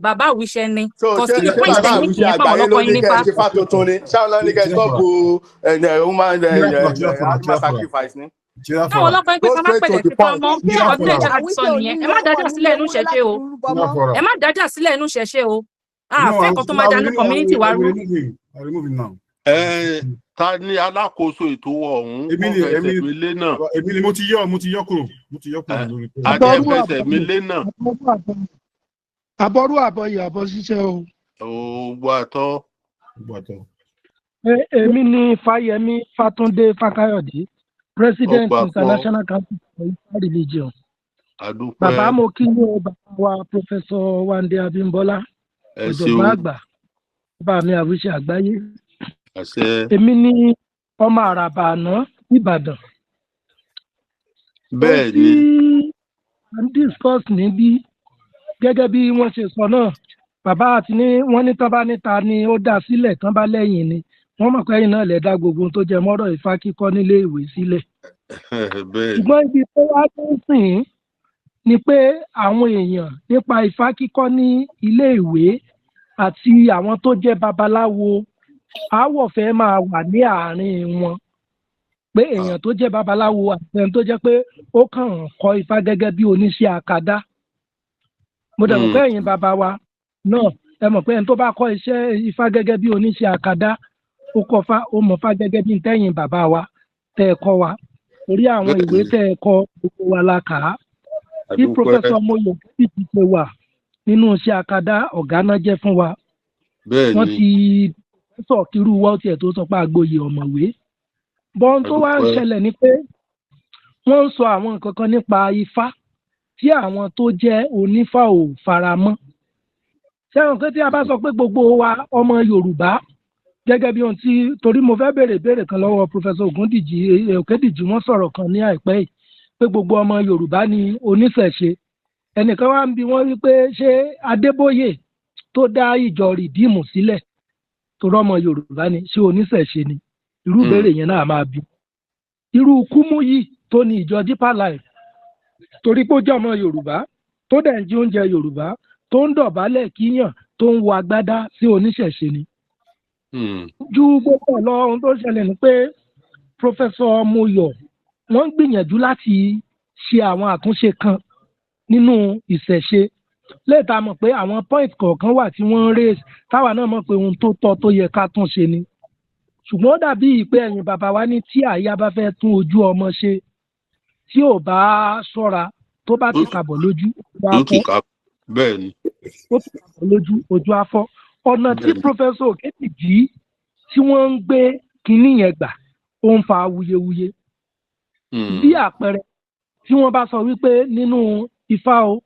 bàbá Àwíṣẹ ni? Kò sí ní point tẹ̀ ń mí kí nípa àwọn ọlọ́kọ́ yín nípa. Ṣé fà tuntun ni? Ṣáwọn lọ́ọ́ ní kẹ́ stọ́ọ̀bù human sacrifice ni? Táwọn ọlọ́pàá ń pè sọ́mọ́ pẹ̀lẹ́ sí ọmọ bí ọdún ẹ̀jẹ̀ àti sọ nìyẹn. Ẹ má dájà sílẹ̀ inú ṣẹ̀ṣẹ̀ o. Ẹ má dájà sílẹ̀ inú ṣẹ̀ṣẹ̀ o. Àfẹ́ kan tó máa dá ní community wa rú. Ta ni alákòóso ètò ọ̀hún? Fẹsẹ̀ mi lé náà. Èmi ni mo ti yọ kúrò lórí. Àjẹfẹsẹ̀ mi lé náà. Àbọ̀rú àbọ̀yè àbọ̀ ṣiṣẹ́ o. Ògbó àtọ́. Èmi ni Fáyẹmí Fátúndé Fákáyọ̀dé. President International Council for Ifá Religion. Bàbá mo kí ní bàbá wa Professor Wande Abímbọ́lá ọ̀jọ̀gbọ́n àgbà bàbá mi Àwíṣe Àgbáyé. Èmi ní ọmọ àràbà àná Ìbàdàn. Bẹ́ẹ̀ ni. À ń discuss níbí gẹ́gẹ́ bí wọ́n ṣe sọ náà bàbá àti ní wọ́n ní tán bá níta ni ó dá sílẹ̀ tán bá lẹ́yìn ni. Wọ́n mọ̀ pé ẹ̀yin náà lè dá gbogbo tó jẹ mọ́rọ̀ Ifá kíkọ́ nílé ìwé sílẹ̀. Ṣùgbọ́n ibi tó wá tó ń sìn ni pé àwọn èèyàn nípa Ifá kíkọ́ ní ilé ìwé àti àwọn tó jẹ́ babaláwo aáwọ̀ fẹ́ máa wà ní àárín wọn. pé èèyàn tó jẹ́ babaláwo àti ẹni tó jẹ́ pé ó kàn kọ́ ifá gẹ́gẹ́ bí oníṣẹ́ akadá. Mo dẹ̀ mọ̀ pé ẹ̀yin bàbá wa náà ẹ mọ̀ pé ẹni tó bá kọ́ iṣẹ́ ifá gẹ́gẹ́ bí oníṣẹ́ akadá ó kọ́ fá ó mọ̀ fá gẹ́gẹ́ bí tẹ́yìn bàbá wa tẹ́ ẹ kọ́ wa orí àwọn ìwé tẹ́ ẹ kọ́ gbogbo wa la kà á. Bí Professor Moyo ti ṣe wà nínú iṣẹ́ akadá ọ̀gá náà jẹ́ fún wa. Wọ́n ti sọ kírú wọ́n tiẹ̀ tó sọ pé àgboyè ọ̀mọ̀wé. Bọ́n tó wá ń ṣẹlẹ̀ ni pé wọ́n ń sọ àwọn nǹkan kan nípa ifá tí àwọn tó jẹ́ onífá ò fara mọ́. Ṣé àwọn pé tí a bá sọ pé gbogbo wa ọmọ Yorùbá gẹ́gẹ́ bí ohun tí torí mo fẹ́ béèrè kan lọ́wọ́ Professor Òkédìjí wọ́n sọ̀rọ̀ kan ní àìpẹ́ yìí pé gbogbo ọmọ Yorùbá ni oníṣẹ̀ṣe. Ẹnìkan wá ń bi wọ́n wípé ṣé Adébóyè tó dá ìjọ Rìdíìmù sílẹ̀ tó rọ́mọ Yorùbá ni ṣé oníṣẹ̀ṣe ni irú ìbéèrè yẹn náà máa bí. Irú Kúmúyì tó ní ìjọ Deeper Life torí pé ó jẹ́ ọmọ Yorùbá tó dẹ̀ ń jí oúnjẹ Yorùbá tó ń dọ̀bálẹ̀ kíyàn tó ń wọ agbádá sí oníṣẹ̀ṣe ni. Ju gbogbo lọ ohun tó ṣẹlẹ̀ ni pé Professor Moyo wọ́n gbìyànjú láti ṣe àwọn àtúnṣe kan nínú ìṣẹ̀ṣe lẹ́ẹ̀ta mọ̀ pé àwọn point kọ̀ọ̀kan wà tí wọ́n ń raise táwa náà mọ̀ pé ohun tó tọ́ tó yẹ ká tún ṣe ni. Ṣùgbọ́n ó dàbí ìpè ẹ̀yin bàbá wa ní tí àyà bá fẹ́ tún ojú ọmọ ṣe tí ò bá ṣọ́ra tó bá ti kàbọ̀ lójú ó ti kàbọ̀ lójú ojú afọ́. Ọ̀nà tí Professor Òkédìjí tí wọ́n ń gbé kinní yẹn gbà ó ń fa awuyewuye. Bí àpẹẹrẹ tí wọ́n bá sọ wípé nínú ifá o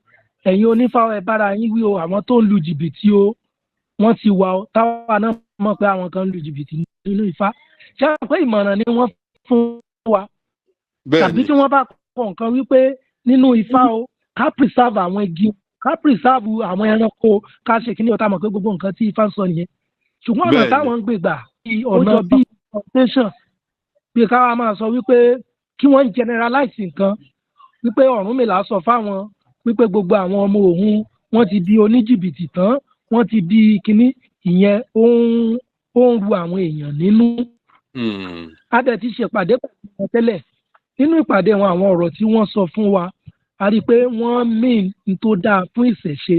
ẹ̀yin onífá ẹ bára yín wí o àwọn tó ń lu jìbìtì o wọ́n ti wà o táwa náà mọ̀ pé àwọn kan ń lu jìbìtì nínú ifá. Ṣé àwọn pé ìmọ̀ràn ni wọ́n fún wa tàbí tí wọ́n bá kọ nǹkan wípé nínú ifá o ká preserve àwọn igi ká preserve àwọn ẹranko ká ṣe kíní ọ̀tá mọ̀ pé gbogbo nǹkan tí ifá ń sọ nìyẹn. Ṣùgbọ́n ọ̀nà táwọn ń gbé gbà ọ̀nà bíi foundation bí ká máa sọ wípé kí wọ́n generalize nǹkan wípé Ọ̀rúnmìlà sọ fáwọn wípé gbogbo àwọn ọmọ òun wọ́n ti di oníjìbìtì tán wọ́n ti di kíní ìyẹn ó ń ru àwọn èèyàn nínú. A dẹ̀ ti ṣèpàdé pẹ̀lú wọn tẹ́lẹ̀ nínú ìpàdé wọn àwọn ọ̀rọ̀ tí wọ́n sọ fún wa a rí i pé wọ́n mean n tó dáa fún ìṣẹ̀ṣe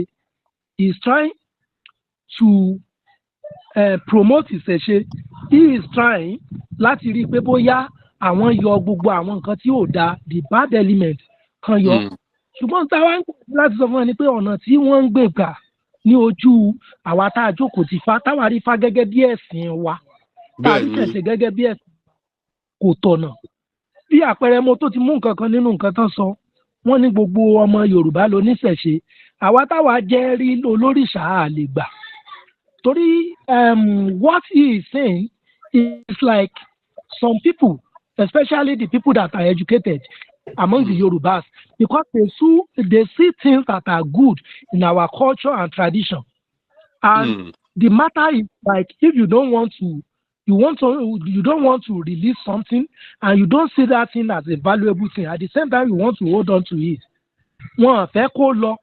is trying to promote ìṣẹ̀ṣe he is trying láti rí i pé bóyá àwọn yọ gbogbo àwọn nǹkan tí ò dáa the bad element kan yọ. Ṣùgbọ́n táwa ń gbà láti sọ fún ẹni pé ọ̀nà tí wọ́n ń gbé gbà ní ojú àwa tá a jókòó ti fa táwa rí fa gẹ́gẹ́ bí ẹ̀sìn wa tá a rí ṣẹ̀ṣe gẹ́gẹ́ bí ẹ̀sìn kò tọ̀nà. Bí àpẹẹrẹ mo tó ti mú nǹkan kan nínú nǹkan tán sọ wọ́n ní gbogbo ọmọ Yorùbá ló níṣẹ̀ṣe àwa táwa jẹ́ rí olórìṣà àlè gbà torí what he is saying is like some people especially the people that are educated among the Yorubas because they see things that are good in our culture and tradition and the matter is like if you don't want to release something and you don't see that thing as a valuable thing at the same time you want to hold on to it wọ́n fẹ́ kó lọ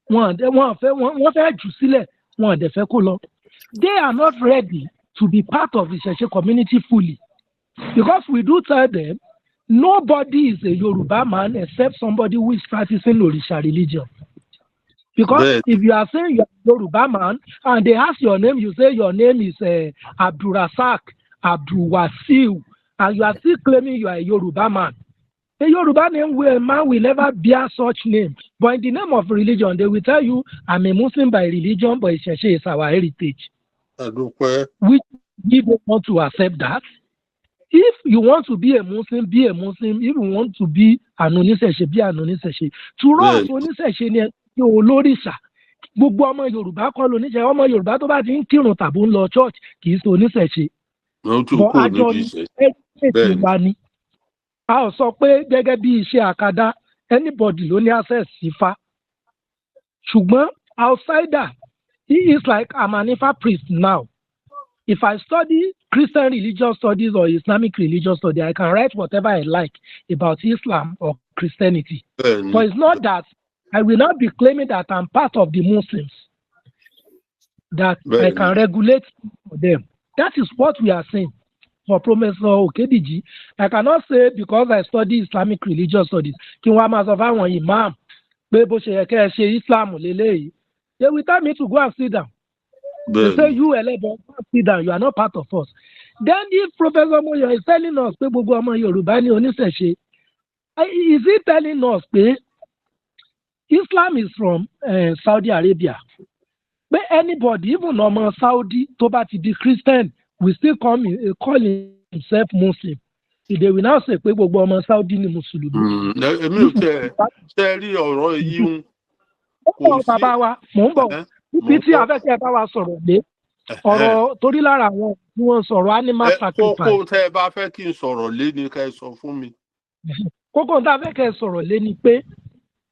wọ́n fẹ́ jù sílẹ̀ wọ́n dẹ̀ fẹ́ kó lọ. They are not ready to be part of the Ìṣẹ̀ṣe community fully because we do tell them nobody is a Yoruba man except somebody who is practicing Orisha religion. Because if you are saying you are a Yoruba man and they ask your name, you say your name is Abdulrasak, Abdulwasiu, and you are still claiming you are a Yoruba man. A Yoruba man will never bear such name. But in the name of religion, they will tell you, I'm a Muslim by religion, but Ìṣẹ̀ṣe is our heritage. We don't want to accept that. If you want to be a Muslim, be a Muslim. If you want to be an oníṣẹ̀ṣe, be an oníṣẹ̀ṣe. To us, oníṣẹ̀ṣe ni olórìṣà. Gbogbo ọmọ Yorùbá kọ́ lóníṣẹ̀ṣe. Ọmọ Yorùbá tó bá ti ń kírun tàbí ń lọ church kì í ṣe oníṣẹ̀ṣe. Bọ́ àjọ ní ẹ̀ṣẹ̀ wa ni. A ò sọ pé gẹ́gẹ́ bí iṣẹ́ àkàdá anybody ló ní access sí Ifá. Ṣùgbọ́n outsider, he is like I'm an Ifá priest now. If I study Christian religious studies or Islamic religious studies, I can write whatever I like about Islam or Christianity. But it's not that I will not be claiming that I'm part of the Muslims, that I can regulate for them. That is what we are saying. for Professor Okediji. I cannot say because I study Islamic religious studies kí wọ́n á máa sọ fáwọn imam pé bó ṣe yẹ kẹ́ ẹ ṣe Islam lélẹ́yìí. They will tell me to go and sit down. They say you Elebo, sit down, you are not part of us. Then if Professor Moyo is telling us pé gbogbo ọmọ Yorùbá ní oníṣẹ̀ṣe, is he telling us pé Islam is from Saudi Arabia? But anybody, even ọmọ Saudi tó bá ti di Christian, will still call himself Muslim. They will now say pé gbogbo ọmọ Saudi ni Mùsùlùmí. Èmi ò tẹ́ rí ọ̀rọ̀ yìí. Ó bàbá wa, mò ń bọ̀. Ibi tí afẹ́kẹ́ bá wa sọ̀rọ̀ lé. Ọ̀rọ̀ torí lára àwọn tí wọ́n sọ̀rọ̀ animal sacrifice. Kókó tẹ́ ẹ bá fẹ́ kí n sọ̀rọ̀ lé ni ká ẹ sọ fún mi. Kókó tá a fẹ́ kẹ́ ẹ sọ̀rọ̀ lé ni pé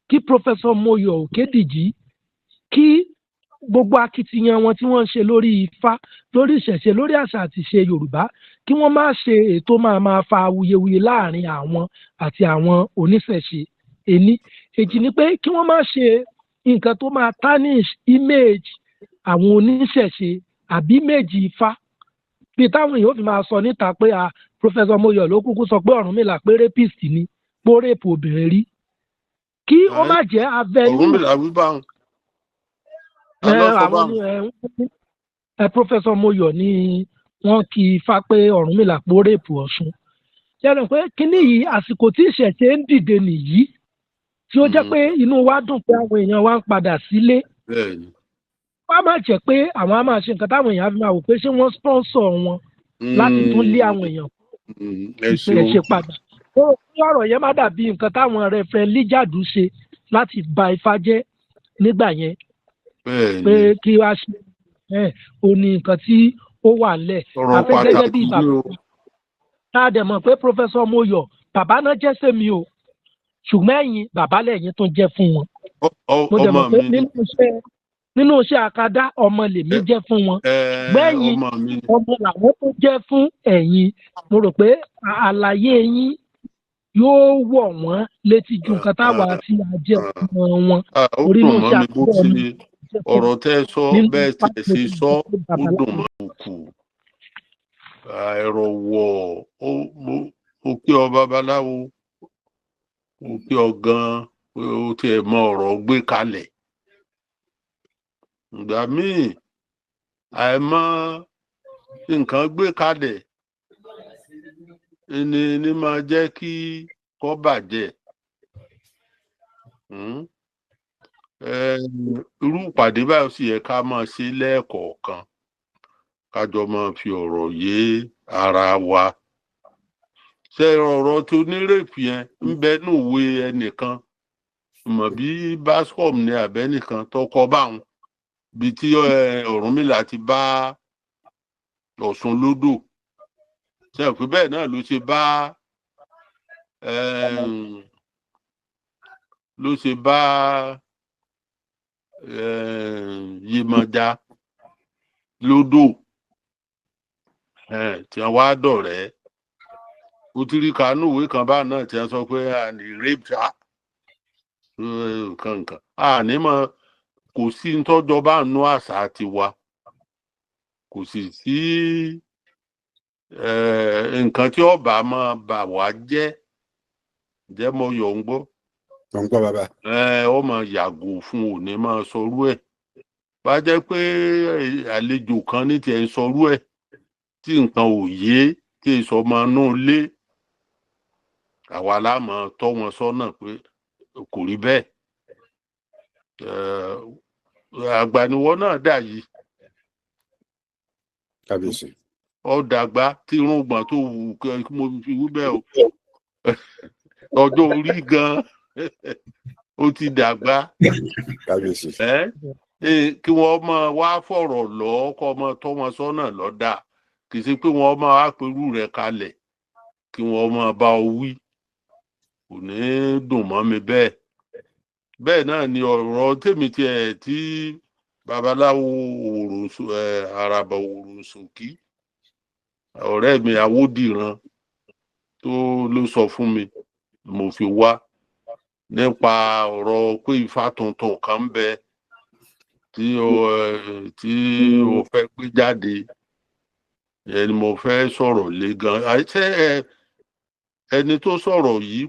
kí Professor Moyo Okediji kí gbogbo akitiyan wọn tí wọ́n ń ṣe lórí Ifá, lórí ìṣẹ̀ṣe, lórí àṣà àti ìṣe Yorùbá, kí wọ́n má ṣe ètò máa fa awuyewuye láàrin àwọn àti àwọn oníṣẹ̀ṣe. Èní. Èjì ni pé kí wọ́n má ṣe nǹkan tó máa tarnish image àwọn oníṣẹ̀ṣe àbí image Ifá. Bí táwọn èèyàn fi máa sọ níta pé Professor Moyo ló kúkú sọ pé Ọ̀rúnmìlà pé rapist ni, pé ó rape obìnrin rí. Kí ó má jẹ́ avenue. Ọ̀rúnmìlà wí báwọn. Professor Moyo ni wọ́n kì í fa pé Ọ̀rúnmìlà pé ó rape Ọ̀ṣun. Yẹ́nì pé kíní yìí àsìkò tí ìṣẹ̀ṣe ń dìde nìyí tí ó jẹ́ pé inú wa dùn pé àwọn èèyàn wa ń padà sílé. Wọ́n á máa jẹ́ pé àwọn á máa ṣe nǹkan táwọn èèyàn á fi máa wò pé ṣé wọ́n sponsor wọn láti tún lé àwọn èèyàn ìṣẹ̀ṣe padà. Ó ọ̀rọ̀ yẹn má dàbí nǹkan táwọn Reverend Lijadu ṣe láti ba Ifá jẹ́ nígbà yẹn. Pé kí wá ṣe ó ní nǹkan tí ó wà lẹ̀. Àfẹ́ gẹ́gẹ́ bí bàbá. Tá a dẹ̀ mọ̀ pé Professor Moyo bàbá náà jẹ́ sẹ́mi o. Ṣùgbọ́n ẹ̀yin bàbá lẹ́yìn tó jẹ́ fún wọn. Mo dẹ̀ mọ̀ pé nínú iṣẹ́ àkàdá ọmọ lèmi jẹ́ fún wọn. Gbẹ̀yìn ọmọ làwọn tó jẹ́ fún ẹ̀yin. Mo rò pé àlàyé yín yóò wọ̀ wọ́n létí ju nǹkan táwa tí a jẹ́ fún wọn. Orí inú iṣẹ́ àkàdá mi. Ọ̀rọ̀ tẹ́ sọ bẹ́ẹ̀ tẹ̀ sí sọ ó dùn mọ́ òkú. Ẹ̀rọ wọ̀ ó kí ọ babaláwo. Ó kí ọ gan pé ó tiẹ̀ mọ ọ̀rọ̀ gbé kalẹ̀. Ìgbà míì àìmọ̀ nǹkan gbé kalẹ̀ ní máa jẹ́ kí kó bàjẹ́. Irú ìpàdé báyìí sì yẹ ká máa ṣe lẹ́ẹ̀kọ̀ọ̀kan kájọ máa fi ọ̀rọ̀ yé ara wa. Ṣé ọ̀rọ̀ tó nírèpì yẹn ń bẹ nùwé ẹnìkan mọ̀ bí Bascom ní àbẹ́nìkan tó kọ báwọn bí tí Ọ̀rúnmìlà ti bá Ọ̀ṣun lódò. Ṣé pé bẹ́ẹ̀ náà ló ṣe bá Yemọja lódò tí wọ́n wá dọ̀rẹ́. Ó ti rí kanú ìwé kan bá náà tí wọ́n sọ pé àní rape kankan. Àní mọ̀ kò sí ntọ́jọ́ bá nú àṣà tiwa. Kò sì sí nǹkan tí ọba máa bà wá jẹ́ mo yọ̀ ń gbọ́. Tó ń gbọ́ bàbá. Ó máa yàgò fún òní máa sọrú ẹ̀. Bá jẹ́ pé àlejò kan ní tiẹ̀ ń sọrú ẹ̀ tí nǹkan ò yé tí èso máa nú lé. Àwa la máa tọ́ wọn sọ́nà pé kò rí bẹ́ẹ̀. Àgbàniwọ́ náà dà yìí. Kábíyèsí. Ó dàgbà tí irùngbọ̀n tó wù kí mo fi wú bẹ́ẹ̀ o. Ọjọ́ orí gan-an ó ti dàgbà. Kábíyèsí. Kí wọ́n máa wá fọ̀rọ̀ lọ kọ́ ọmọ tọ́ wọn sọ́nà lọ́dà. Kì í ṣe pé wọ́n máa wá perú rẹ̀ kalẹ̀ kí wọ́n máa bá ọ wí. Kò ní dùn mọ́ mi bẹ́ẹ̀. Bẹ́ẹ̀ náà ni ọ̀rọ̀ tèmi tiẹ̀ tí babaláwo àràbà Òrùnsòkí ọ̀rẹ́ mi Awódìran tó ló sọ fún mi mo fi wá nípa ọ̀rọ̀ pé Ifá tuntun kan ń bẹ tí o fẹ́ gbé jáde ẹni mo fẹ́ sọ̀rọ̀ lé gan ṣé ẹni tó sọ̀rọ̀ yìí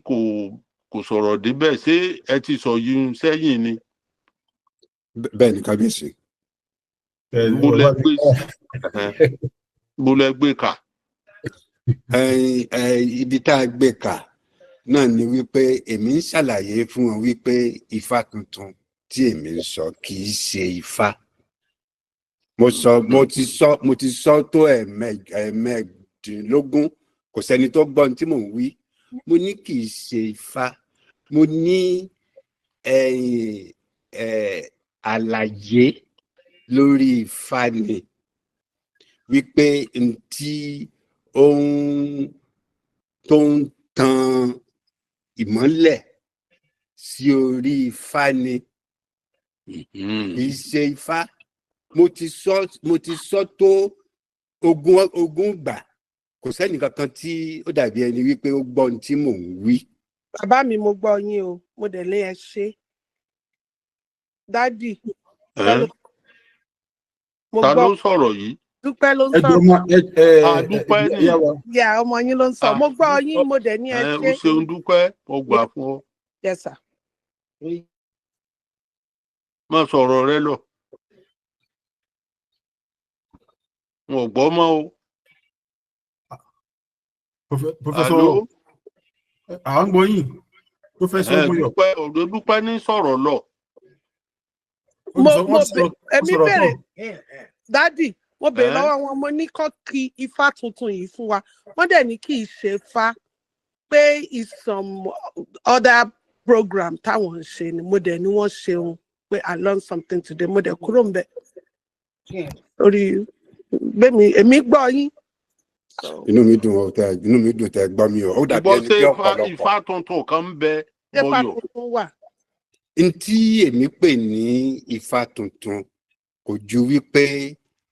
kò sọ̀rọ̀ débẹ̀ ṣé ẹ ti sọ yìí sẹ́yìn ni. bẹ́ẹ̀ ni kábíyèsí. mo lẹ gbé kà. Ibi tá a gbé kà náà ni wípé èmi ń ṣàlàyé fún wọn wípé Ifá tuntun tí èmi ń sọ kì í ṣe Ifá. mo ti sọ tó ẹ̀ẹ̀mẹ́ẹ̀dínlógún kò sẹ́ni tó gbọ́ ohun tí mò ń wí. Mo ní kì í ṣe Ifá, mo ní àlàyé lórí Ifá ni wípé ntí ohun tó ń tan ìmọ́lẹ̀ sí orí Ifá ni kì í ṣe Ifá. Mo ti sọ tó ogún gbà kò sẹ́ni kankan tí ó dàbí ẹni wípé ó gbọ́ ohun tí mò ń wí. Bàbá mi mo gbọ́ yín o, mo dẹ̀ lé ẹ ṣe. Dádì. Ta ló sọ̀rọ̀ yìí? Dúpẹ́ ló ń sọ̀rọ̀. Dúpẹ́ ni. Ìyá ọmọ yín ló ń sọ. Mo gbọ́ yín, mo dẹ̀ ní ẹ ṣe. O ṣeun Dúpẹ́, mo gbà fún ọ. Yes sir. Má sọ̀rọ̀ rẹ lọ. Mo gbọ́ mọ́ o. Professor, à ń gbọ́ yín. Professor Moyo. Dúpẹ́ ní sọ̀rọ̀ lọ. Èmi bèrè, dádì, mo bèrè lọ́wọ́ wọn, mo ní kọ́ kí Ifá tuntun yìí fún wa. Wọ́n dẹ̀ ní kì í ṣe Ifá, pé is some other program táwọn ń ṣe ni. Mo dẹ̀ ní wọ́n ṣeun pé I learned something today. Mo dẹ̀ kúrò ń bẹ̀. Orí èmi gbọ́ yín. Inú mi dùn tẹ́ gbọ́ mi o. Ó dàbí ẹni pé ọ̀pọ̀lọpọ̀. Ifá tuntun kan ń bẹ Moyo. Ifá tuntun wà. Ntí èmi pè ní Ifá tuntun kò ju wípé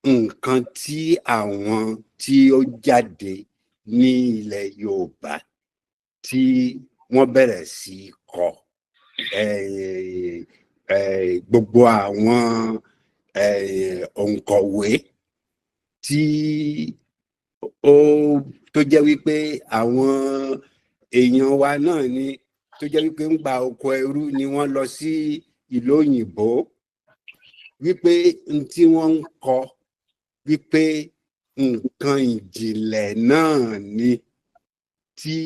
nǹkan tí àwọn tí ó jáde ní ilẹ̀ Yorùbá tí wọ́n bẹ̀rẹ̀ sí kọ gbogbo àwọn òǹkọ̀wé tí tó jẹ́ wípé àwọn èèyàn wa náà ni tó jẹ́ wípé ń gba oko ẹrú ni wọ́n lọ sí ìlú òyìnbó wípé n tí wọ́n ń kọ wípé nǹkan ìjìnlẹ̀ náà ni tí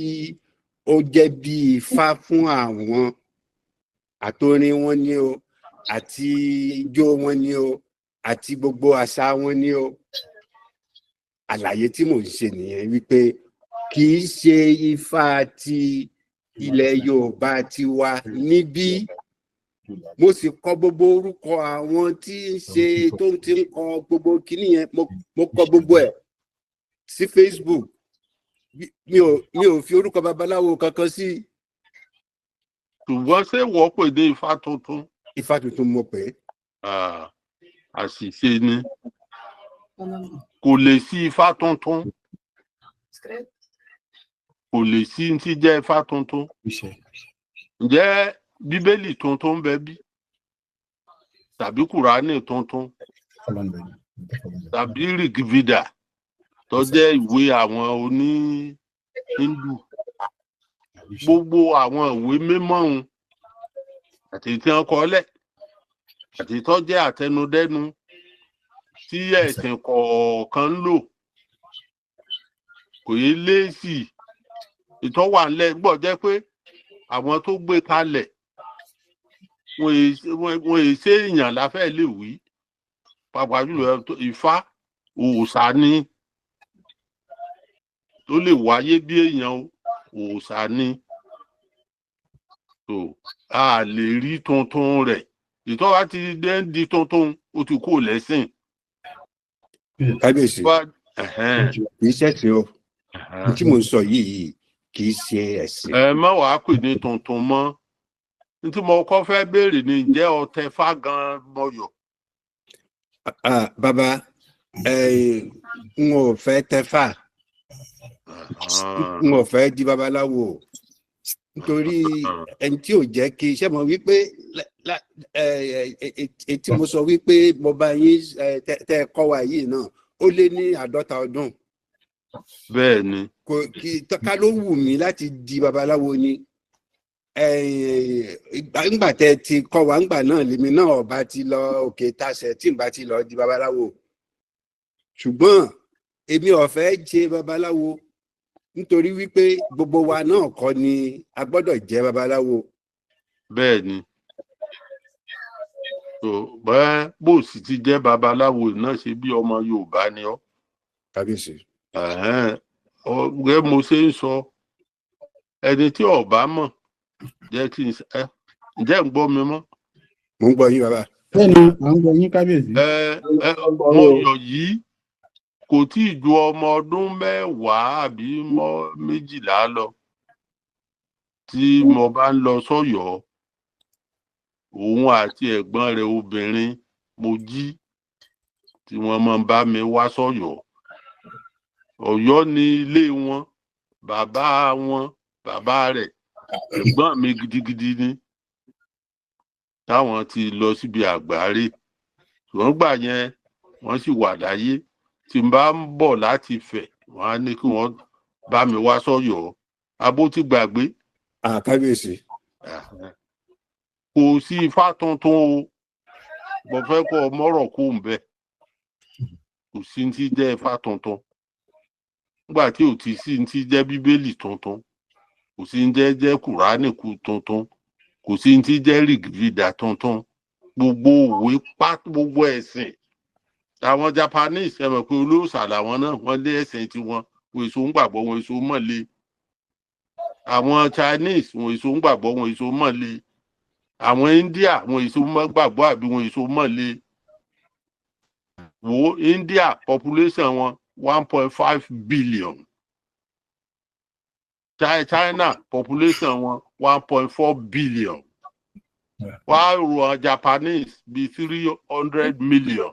ó jẹ́ bí Ifá fún àwọn àtorin wọn ni o àti ijó wọn ni o àti gbogbo àṣà wọn ni o. Àlàyé tí mò ń ṣe nìyẹn wípé kì í ṣe Ifá ti ilẹ̀ Yorùbá ti wà níbí. Mo sì kọ gbogbo orúkọ àwọn tí ń ṣe tó ti ń kọ gbogbo kíní yẹn, mo kọ gbogbo ẹ̀ sí Facebook. Mi ò fi orúkọ babaláwo kankan sí. Ṣùgbọ́n ṣé wọ́n pè ní Ifá tuntun? Ifá tuntun mo pè é. Àṣìṣe ni. Kò lè sí Ifá tuntun. Kò lè sí tí jẹ́ Ifá tuntun. Ǹjẹ́ Bíbélì tuntun ń bẹ bí? Tàbí Kùránì tuntun? Tàbí Rigveda tó jẹ́ ìwé àwọn oní Hindu? Gbogbo àwọn ìwé mímọ́ ọ̀hún àti tí wọ́n kọ lẹ̀ àti tó jẹ́ àtẹnudẹ́nu tí ẹ̀sìn kọ̀ọ̀kan ń lò kò yé léèsì ìtọ́wà ńlẹ̀ gbọ́ jẹ́ pé àwọn tó gbé kalẹ̀ wọ́n èsè èèyàn láfẹ́ lè wí pàápàá jùlọ Ifá òòṣà ni tó lè wáyé bí èèyàn òòṣà ni tó a lè rí tuntun rẹ̀ ìtọ́wà ti di tuntun ó ti kó lẹ́sìn. Kábíyèsí kì í ṣẹ̀sìn o tí mo ń sọ yìí kì í ṣe ẹ̀sìn. Má wàá pè ní tuntun mọ́ tí mo kọ́ fẹ́ béèrè ni ǹjẹ́ ọtẹ fá gan Moyo? Bàbá n ò fẹ́ tẹfá n ò fẹ́ di babaláwo nítorí ẹni tí ò jẹ́ kí iṣẹ́ mọ̀ wípé tí mo sọ wípé mo bá yín tẹ́ kọ́ wa yìí náà ó lé ní 50 ọdún bẹ́ẹ̀ ni. Ká ló wù mí láti di babaláwo ni ńgbà tẹ́ ti kọ́ wa ńgbà náà lèmi náà ọba ti lọ òkè tasẹ̀ tí n bá ti lọ di babaláwo ṣùgbọ́n èmi ò fẹ́ ṣe babaláwo nítorí wípé gbogbo wa náà kọ́ ni a gbọ́dọ̀ jẹ́ babaláwo. bẹ́ẹ̀ ni bẹ́ẹ̀ bó sì ti jẹ́ babaláwo náà ṣe bí ọmọ Yorùbá ni ọ́. kábíyèsí. gẹ́gẹ́ mo ṣe ń sọ ẹni tí ọba mọ̀ jẹ́ kí n ǹjẹ́ ń gbọ́ mi mọ́. mo ń gbọ́ yín bàbá. bẹ́ẹ̀ni à ń gbọ́ yín kábíyèsí. mo yọ̀ yìí kò tí ì ju ọmọ ọdún 10 àbí 12 lọ tí mo bá ń lọ sọ́yọ́ òun àti ẹ̀gbọ́n rẹ̀ obìnrin Mojí tí wọ́n máa ń bá mi wá sọ́yọ́. Ọ̀yọ́ ni ilé wọn, bàbá rẹ̀ ẹ̀gbọ́n mi gidigidi ni táwọn ti lọ síbi àgbáre ṣùgbọ́n gbà yẹn wọ́n sì wà láyé tí n bá ń bọ̀ láti Ifẹ̀ wọ́n á ní kí wọ́n bá mi wá sọ́yọ́. Abó ti gbàgbé. Kábíyèsí. Kò sí ifá tuntun o mo fẹ́ kọ́ mọ́rọ̀ kó ń bẹ kò sí ti jẹ́ ifá tuntun nígbà tí ò ti sí ti jẹ́ bíbélì tuntun kò sí ń jẹ́ kùránì tuntun kò sí ń ti jẹ́ rìgìdà tuntun gbogbo òwe gbogbo ẹ̀sìn àwọn Japanese ẹ mọ̀ pé olóòṣà làwọn náà wọ́n lé ẹ̀sìn tiwọn wọn èso ń gbàgbọ́ wọn èso mọ̀lẹ́ àwọn Chinese wọn èso ń gbàgbọ́ wọn èso mọ̀lẹ́ àwọn India wọn èso gbàgbọ́ àbí wọn èso mọ̀lẹ́ wo India population wọn 1.5 billion. China population wọn 1.4 billion. While Japanese be 300 million.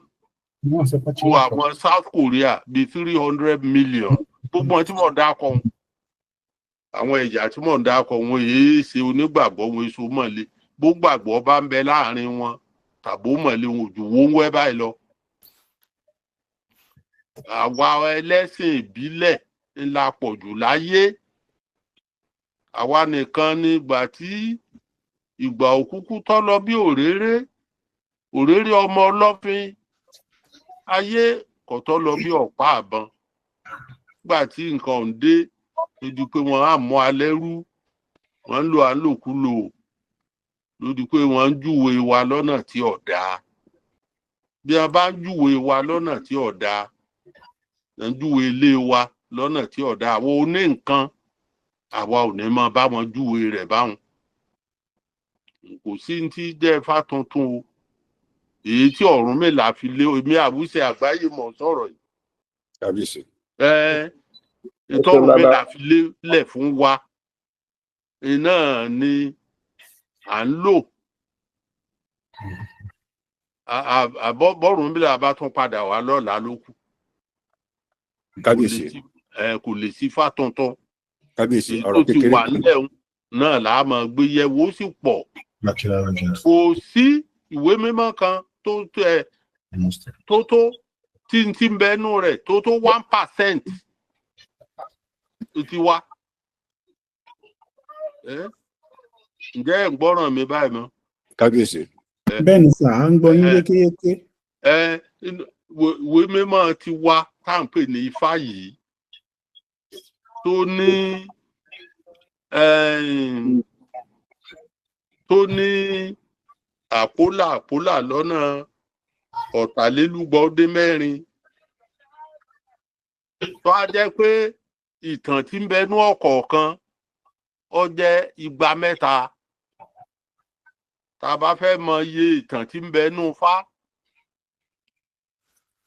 Àwọn South Korea be 300 million. Gbogbo wọn tí mo dákọ àwọn ẹ̀yà tí mo dákọ wọn èé ṣe onígbàgbọ́ wọn èso mọ̀lẹ́ gbogbo àgbọ̀ bá ń bẹ láàrin wọn tàbó mọ̀lẹ́ wọn ojú wọn wẹ́ báyìí lọ. Àwa ẹlẹ́sìn ìbílẹ̀ ńlá pọ̀ jù láyé. Àwa nìkan nígbà tí ìgbà òkúkú tọ́ lọ bí òréré ọmọ ọlọ́fin ayé kò tọ́ lọ bí ọ̀pá àbọn. Nígbà tí nǹkan ò ń dé lójú pé wọ́n á mú alẹ́ rú wọ́n ń lo àlòkulò lójú pé wọ́n ń júwe wa lọ́nà tí ò dáa. Bí wọ́n bá ń júwe wa lọ́nà tí ò dáa ń júwe ilé wa lọ́nà tí ò dáa àwọn oní nǹkan àwa ò ní mọ bá wọn júwe rẹ̀ báwọn. Kò sí ti jẹ́ ifá tuntun o èyí tí Ọ̀rúnmìlà fi lé èmi Àwùṣe Àgbáyé mọ̀ sọ̀rọ̀ yìí. Kábíyèsí. Ètò Ọ̀rúnmìlà fi lélẹ̀ fún wa iná ni à ń lò. Bọ́rúnmìlà bá tún padà wá lọ́la ló kù. Kábíyèsí. Kò lè sí ifá tuntun. Kábíyèsí ọ̀rọ̀ kékeré. Èyí tó ti wà nílẹ̀ náà là á máa gbé yẹ̀wò ó sì pọ̀. Kò sí ìwé mímọ́ kan tó tí ń bẹnu rẹ̀ tó 1% ti wá. Ǹjẹ́ ẹ̀ ń gbọ́ràn mi báyìí mọ́? Kábíyèsí. Bẹ́ẹ̀ ni sà, à ń gbọ́ yín yékéyéké. Ìwé mímọ́ ti wá tá à ń pè ní Ifá yìí tó ní àpólà lọ́nà 4,200 tó á jẹ́ pé ìtàn tí ń bẹnú ọ̀kọ̀ọ̀kan ó jẹ́ 200. tá a bá fẹ́ mọ iye ìtàn tí ń bẹnú Ifá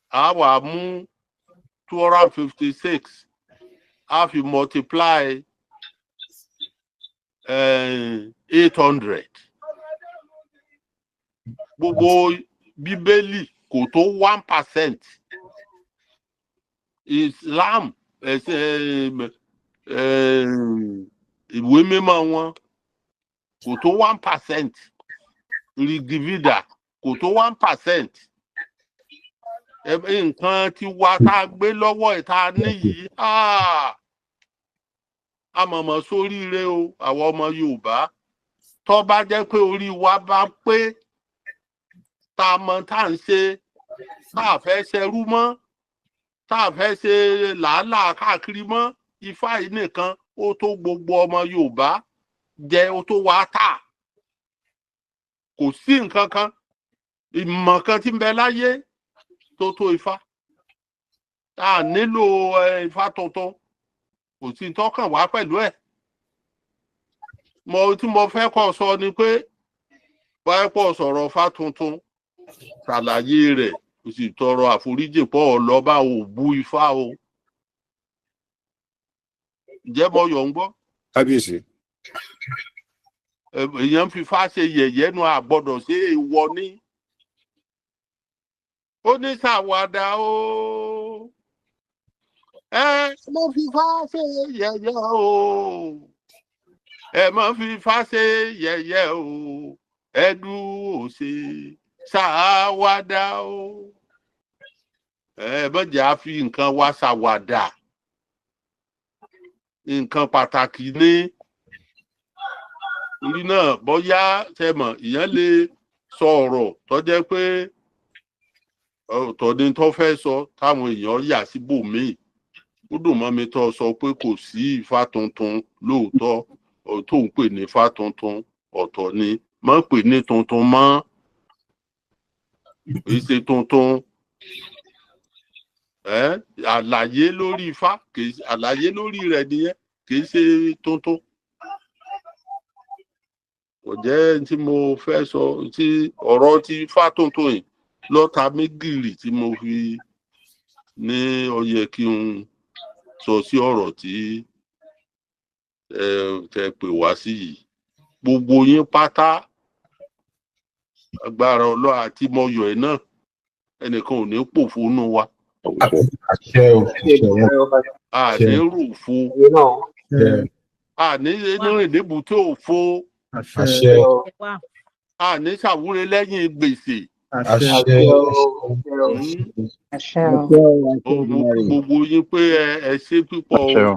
a wá mú 256 a fi multiply 800. Gbogbo Bíbélì kò tó 1%. Islam ìwé mímọ́ wọn kò tó 1%. Rigveda kò tó 1%. nǹkan tí wá tá a gbé lọ́wọ́ ẹ̀ tá a níyì a mọ̀mọ́ sóríire o àwọn ọmọ Yorùbá tó bá jẹ́ pé orí wa bá pé tá a mọ̀ tá à ń ṣe tá a fẹ́ ṣerú mọ́ tá a fẹ́ ṣe làálàá káàkiri mọ́ Ifá yìí nìkan ó tó gbogbo ọmọ Yorùbá jẹ ó tó wá tà kò sí nǹkan kan ìmọ̀ kan tí ń bẹ láyé tó tó Ifá a nílò Ifá tuntun kò sí tọ́kàn wá pẹ̀lú ẹ̀ tí mo fẹ́ kọ́ sọ ni pé báyìí pọ̀ sọ̀rọ̀ Ifá tuntun ṣàlàyé rẹ̀ kò sì tọrọ àforíjì pọ̀ ọlọ́ba ò bú Ifá o ǹjẹ́ mo yọ̀ ń gbọ́. Kábíyèsí. èèyàn fi Ifá ṣe yẹ̀yẹ́ nu àgbọ́dọ̀ ṣe èèwọ̀ ní. ó ní ṣàwàdà o ẹ má fi Ifá ṣe yẹ̀yẹ́ o ẹ má fi Ifá ṣe yẹ̀yẹ́ o ẹdùn ò ṣe ṣàwàdà o ẹ mọ̀jẹ̀ á fi nǹkan wá ṣàwàdà nǹkan pàtàkì ní orí náà bóyá tẹmọ̀ ìyẹn lè sọ ọ̀rọ̀ tó jẹ́ pé ọ̀tọ̀ ni tó fẹ́ sọ táwọn èèyàn yà síbòmíì ó dùn mọ́ mi tó sọ pé kò sí Ifá tuntun lóòótọ́ tó ń pè ní Ifá tuntun ọ̀tọ̀ ni mọ́ pè ní tuntun mọ́ èyí ṣe tuntun àlàyé lórí Ifá àlàyé lórí rẹ̀ nìyẹn kì í ṣe tuntun kò jẹ́ tí mo fẹ́ sọ tí ọ̀rọ̀ tí Ifá tuntun yìí lọ́ta mégìrì tí mo fi ní ó yẹ kí n sọ sí ọ̀rọ̀ tí tẹ pè wá sí yìí gbogbo yín pátá agbára Ọlọ́run àti mọyọ̀ ẹ̀ náà ẹnìkan ò ní pòfo nù wa. Àṣẹ o. àní rúfo àní ìdìbò tí ò fo Àṣẹ. àní ṣàwúre lẹ́yìn gbèsè. Àṣẹ. gbogbo yín pé ẹ ṣe púpọ̀ o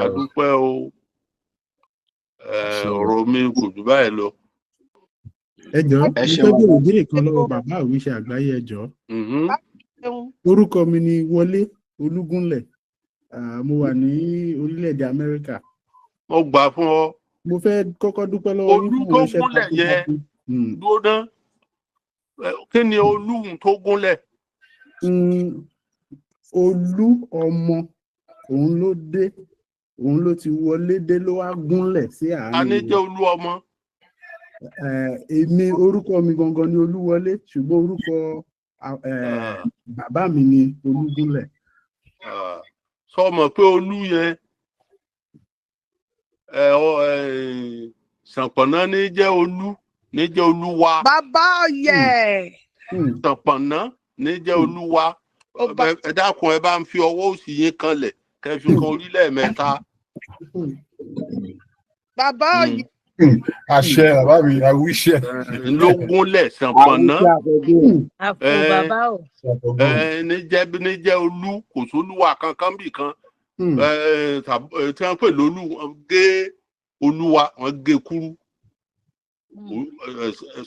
adúpẹ́ o ọ̀rọ̀ mi kò jù báyìí lọ. Ẹ jọ̀ọ́ mo fẹ́ bèrè ìbéèrè kan lọ́wọ́ bàbá Àwíṣe Àgbáyé ẹ jọ̀ọ́. Orúkọ mi ni Wọlé Olúgúnlẹ̀ mo wà ní orílẹ̀-èdè Amẹ́ríkà. Mo gbà fún ọ. Mo fẹ́ kọ́kọ́ dúpẹ́ lọ́wọ́ yín fún iṣẹ́ gúnlẹ̀ yẹn dúró kí ni olúhun tó gúnlẹ̀. Olú ọmọ òun ló dé òun ló ti wọlé dé ló wá gúnlẹ̀ sí àárín. A ní jẹ́ olú ọmọ. Èmi orúkọ mi gangan ni Olúwọlé ṣùgbọ́n orúkọ bàbá mi ni Olúgúnlẹ̀. Sọ mọ̀ pé olú yẹn Ṣànpọ̀nná ní jẹ́ olú ní jẹ́ olúwa. Bàbá ọ̀yẹ̀. Ṣànpọ̀nná ní jẹ́ olúwa. Ẹ dákun ẹ bá ń fi ọwọ́ òsì yín kanlẹ̀ kẹ́ fi kan orílẹ̀ mẹ́ta. Bàbá ọ̀yẹ̀. Àṣẹ bàbá mi Àwíṣẹ. Ló gúnlẹ̀ Ṣànpọ̀nná. Bàbá o. Ní jẹ́ olú kò sólúwa kankan bì kan. Tí wọ́n pè lólú gé olúwa wọ́n gé kúrú.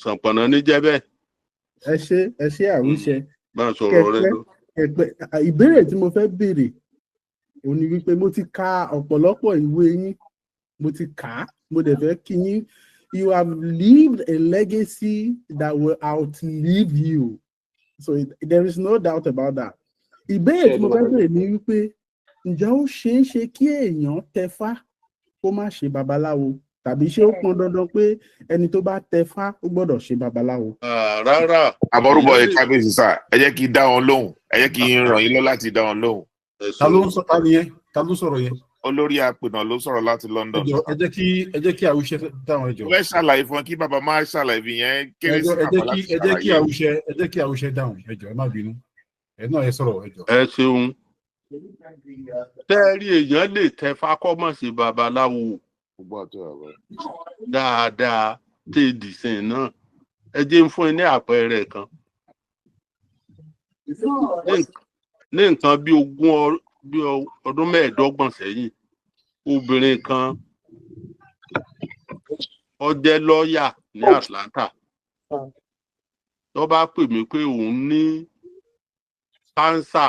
Ṣànpọ̀nná ní jẹ́ bẹ́ẹ̀. Ẹ ṣé Àwíṣẹ. Máa sọ̀rọ̀ rẹ lọ. Ìbéèrè tí mo fẹ́ béèrè òun ni wípé mo ti ka ọ̀pọ̀lọpọ̀ ìwé yín mo ti kà á mo dẹ̀ fẹ́ kí yín you have lived a legacy that will outlive you so there is no doubt about that. Ìbéèrè tí mo fẹ́ béèrè ni wípé ǹjẹ́ ó ṣeé ṣe kí èèyàn tẹfá kó má ṣe babaláwo tàbí ṣé ó pọn dandan pé ẹni tó bá tẹfá ó gbọ́dọ̀ ṣe babaláwo. Rárá. Àbọ̀rúbọ ẹ̀ kábíyèsí sá ẹ jẹ́ kí n dá wọn lóhùn ẹ jẹ́ kí n ràn yín lọ láti dá wọn lóhùn. Ta ló sọ̀rọ̀ yẹn? Olórí apènà ló sọ̀rọ̀ láti London. Ẹ jẹ́ kí Àwíṣẹ dáhùn ẹjọ́. Wọ́n ṣàlàyé fún kí bàbá máa ṣàlàyé fi yẹn kéré sí bàbá láti ṣàlàyé. Ẹ jẹ́ kí Àwíṣẹ dáhùn ẹjọ́ ẹ má bínú. Ẹ náà ẹ sọ̀rọ̀ ẹjọ́. Ẹ ṣeun. Tẹ́ẹ̀rí èèyàn lè tẹfá kọ́mọ̀ sí babaláwo dáadáa téèdì sìn náà. Ẹ jẹ́ ń fún ẹ ní àpẹẹrẹ kan. ní nǹkan bí ọdún mẹ́ẹ̀ẹ́dọ́gbọ̀n sẹ́yìn obìnrin kan ó jẹ́ lọ́ọ̀yà ní Atlanta tó bá pè mí pé òun ní kánsà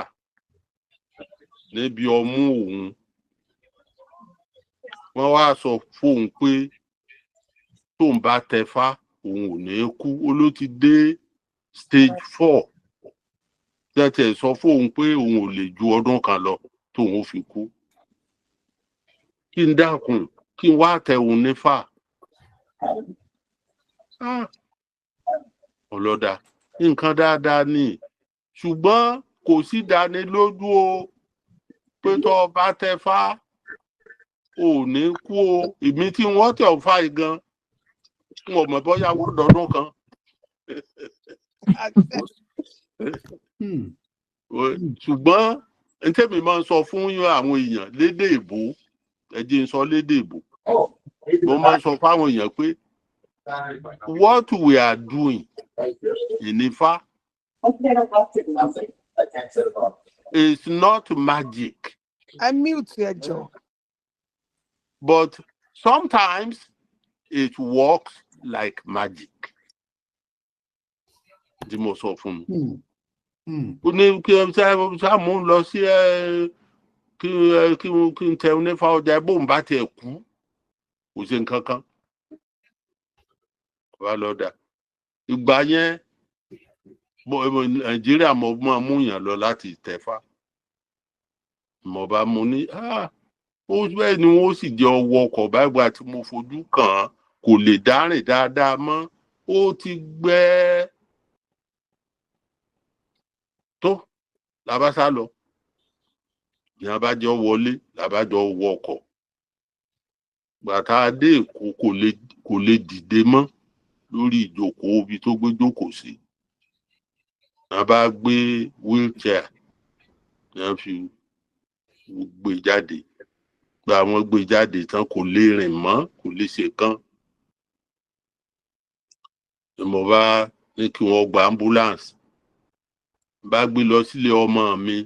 níbi ọmú òun wọ́n wá sọ fóun pé tóun bá tẹfá òun ò ní kú ó ló ti dé stage 4 tẹ́tẹ̀ sọ fóun pé òun ò lè ju ọdún kan lọ tóun ó fi kú kí n dákun kí n wá tẹ òun nífà ọlọ́dà nǹkan dáadáa ni ṣùgbọ́n kò sí dánilójú o pé tó bá tẹfá ò ní kú o èmi tí wọ́n tẹ̀ ọ́ fà gan wọn mọ̀ bóyá wọ́n dọ́dún kan ṣùgbọ́n ntẹ́mi máa ń sọ fún àwọn èèyàn lédè ìbò ẹ̀jẹ̀ ń sọ lédè ìbò mo máa ń sọ fáwọn èèyàn pé what we are doing in Ifá is not magic. I mute your jaw. But sometimes it works like magic. Tí mo sọ fún mi. Ó ní kí ẹ mú lọ sí kí n tẹ onífà ọjà bóun bá tiẹ̀ kú kò sí nǹkan kan. Wá lọ́dà. Ìgbà yẹn Nàìjíríà mo máa mú yàn lọ láti tẹ̀fá. Mo bá mu ní ó bẹ́ẹ̀ ni wọ́n sì jẹ́ ọwọ́ ọkọ̀ báyìí àti mo fojú kàn án kò lè dárìn dáadáa mọ́ ó ti gbẹ́ tó làbáṣá lọ ní abájọ wọlé làbájọ wọ ọkọ̀ gbàtà dé Èkó kò lè dìde mọ́ lórí ìjókòó ibi tó gbé jókòó sí a bá gbé wheelchair ní a fi gbé jáde gba wọn gbé jáde tán kò lè rìn mọ́ kò lè ṣe kán mo bá ní kí wọ́n gba ambulance bá gbé lọ sílé ọmọ mi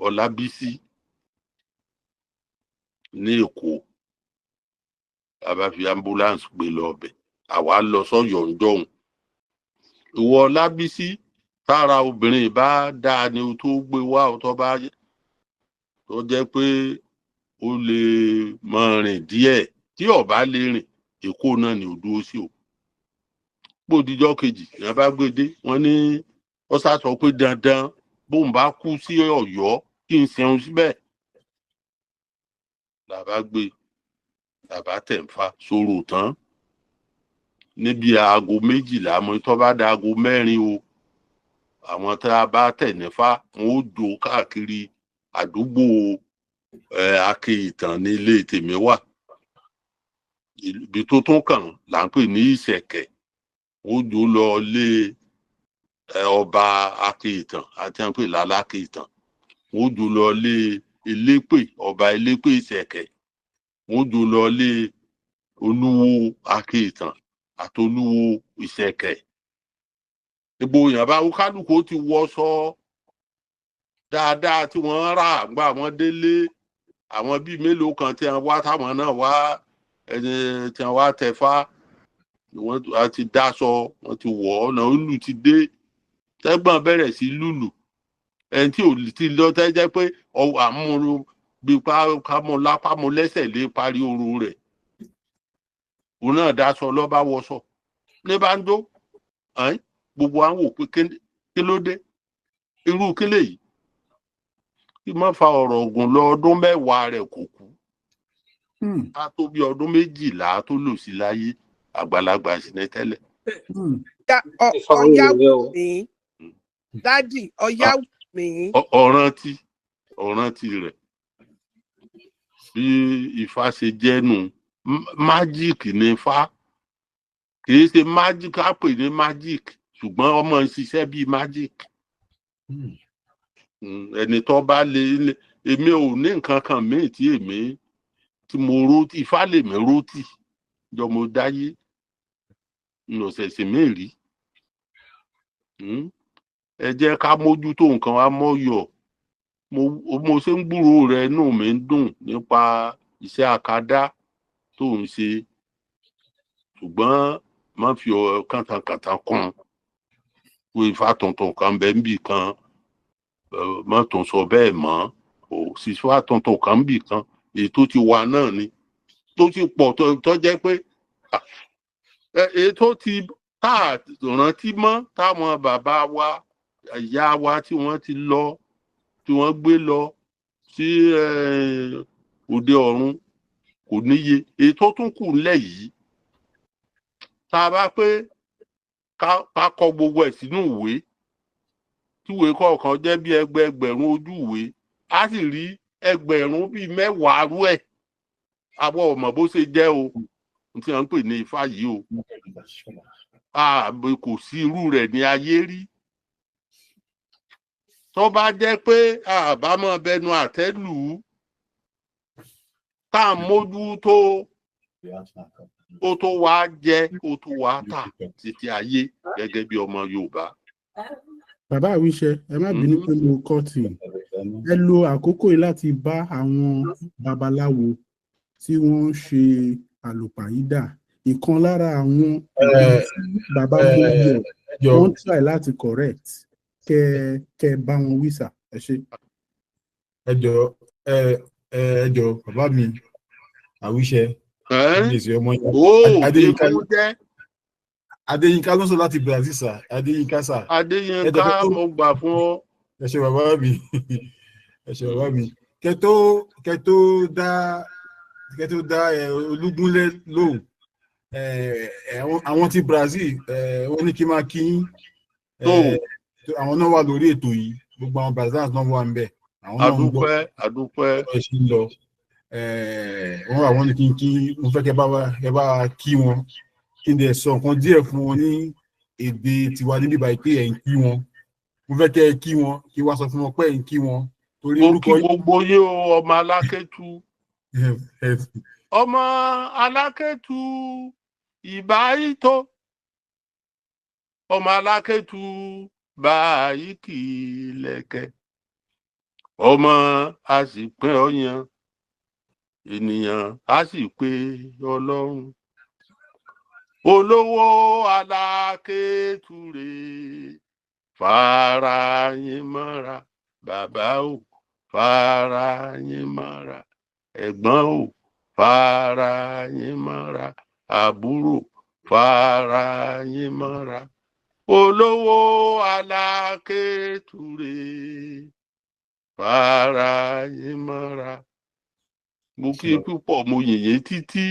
Ọlábísí ní Èkó a bá fi ambulance gbé lọ ọbẹ̀ àwa lọ sọ́yọ̀ ǹjọ́hun ìwọ Ọlábísí tára obìnrin bá dáa ni tó gbé wá tó bá tó jẹ́ pé ó lè máa rìn díẹ̀ tí ó bá lè rìn Èkó náà ni ò dúró sí o gbòdìjọ́ kejì ní bá gbé dé wọ́n ní ó sá sọ pé dandan bóun bá kú sí Ọ̀yọ́ kí n ṣeun síbẹ̀ làbá gbé làbá tẹ̀ ń fa sọ̀rọ̀ tán níbi aago 12 mọ́ tó bá da aago 4 o àwọn tá a bá tẹ̀ nífà wọn ó jò káàkiri àdúgbò Akéìtàn ní ilé tèmi wà ibi tó tún kàn là ń pè ní Ìṣẹ̀kẹ̀ ó jò lọ lé ọba Akéìtàn àti à ń pè lálákéìtàn ó jò lọ lé Elépè ọba Elépè Ìṣẹ̀kẹ̀ ó jò lọ lé Olúwo Akéìtàn àti Olúwo Ìṣẹ̀kẹ̀ ìbò yàrá kálukú ti wọṣọ dáadáa tí wọ́n rà gbà wọ́n délé àwọn bíi mélòó kan tí wọ́n wá táwọn náà wá ẹni tí wọ́n wá tẹ̀fá wọ́n ti dáṣọ wọ́n ti wọ̀ ọ́ náà lù ti dé tẹ́gbọ́n bẹ̀rẹ̀ sí lùlù ẹni tí ò ti lọ tẹ́ jẹ́ pé ọwọ́ àmúru bíi kámú lápá mu lẹ́sẹ̀ lé parí oru rẹ̀ òun náà dáṣọ lọ́ba wọṣọ ní bá ń dó gbogbo àwọn wò pé kí ló dé irú kí lèyí kí má fa ọ̀rọ̀ ògùn lọ ọdún 10 rẹ̀ kò kú a tó bí ọdún 12 tó lò sí láyé àgbàlagbà sí ní tẹ́lẹ̀. Ọ̀yáwó mi dádì Ọ̀yáwó mi. ọ̀rántí rẹ̀ bí Ifá ṣe jẹ́nu májíìkì ní Ifá kìí ṣe májíìkì á pè ní májíìkì ṣùgbọ́n ọmọ ń ṣiṣẹ́ bíi májíìkì ẹni tó bá lè èmi ò ní nǹkan kan míì tí èmi tí mo rótì Ifá lèmi rótì jọ mo dáyé n ò ṣẹ̀ṣẹ̀ mí rí ẹ jẹ́ ká mójútó nǹkan wa mọ́yọ̀ mo ṣe ń gbúrò rẹ inú mi ń dùn nípa iṣẹ́ àkàdá tó ń ṣe ṣùgbọ́n má fi kàntàkàntà kún wo Ifá tuntun kan bẹ́ẹ̀ níbì kan má tún sọ bẹ́ẹ̀ mọ́ òṣìṣẹ́ àtúntò kan bì kan èyí tó ti wà náà ni tó ti pọ̀ tó jẹ́ pé èyí tó ti tá rántí mọ́ táwọn bàbá wa ìyá wa tí wọ́n ti lọ tí wọ́n gbé lọ sí òde ọ̀run kò níye èyí tó tún kù nílẹ̀ yìí tá a bá pé ká kọ gbogbo ẹ̀ sínú ìwé tíwèé kọ̀ọ̀kan jẹ́ bí ẹgbẹ̀rún ojú ìwé a sì rí ẹgbẹ̀rún bíi 10 rú ẹ̀ àwọn ọmọ bó ṣe jẹ́ o tí wọ́n ń pè ní Ifá yìí o kò sí irú rẹ̀ ní ayé rí tó bá jẹ́ pé àbámọ̀ bẹnu àtẹ́lù tá à ń mójú tó ó tó wá jẹ́ ó tó wá tà títí ayé gẹ́gẹ́ bí ọmọ Yorùbá. Bàbá Àwíṣẹ, ẹ má bínú pé mo kọ́ tì ẹ lo àkókò yìí láti bá àwọn babaláwo tí wọ́n ń ṣe àlùpàídà ìkan lára àwọn bàbá mọ́yọ̀ wọ́n try láti correct kẹ bá wọn wísà ẹ ṣe. ẹ jọ̀ọ́ bàbá mi Àwíṣẹ Adéyínká ló sọ láti Brazil sà. Adéyínká sà. Adéyínká mo gbà fún ọ. ẹ ṣé bàbá mi kẹtó dá Olúgúnlé lóhùn àwọn ti Brazil wọ́n ní kí n máa kí yín àwọn náà wà lórí ètò yìí gbogbo àwọn Brazilians náà wà ń bẹ̀ àwọn náà ń gbọ́ àdúpẹ́ ẹ ṣe ń lọ wọ́n wà wọ́n ní kí mo fẹ́ kẹ́ bá kí wọn kí n dẹ̀ sọ nǹkan díẹ̀ fún wọn ní èdè tiwa níbí báyìí pé ẹ̀ ń kí wọn mo fẹ́ kẹ́ ẹ kí wọn kí wá sọ fún wọn pé ẹ̀ ń kí wọn torí orúkọ yìí. mo kí gbogbo yín o ọmọ Alákétu ọmọ Alákétu ìbáyìí tó ọmọ Alákétu báyìí kì í lẹ̀kẹ̀ ọmọ a sì pín ọyàn ènìyàn a sì pé Ọlọ́run olówó Alákétu rè fara yín mọ́ra bàbá ò fara yín mọ́ra ẹ̀gbọ́n ò fara yín mọ́ra àbúrò fara yín mọ́ra olówó Alákétu rè fara yín mọ́ra. Mo kí púpọ̀ mo yìnyín títí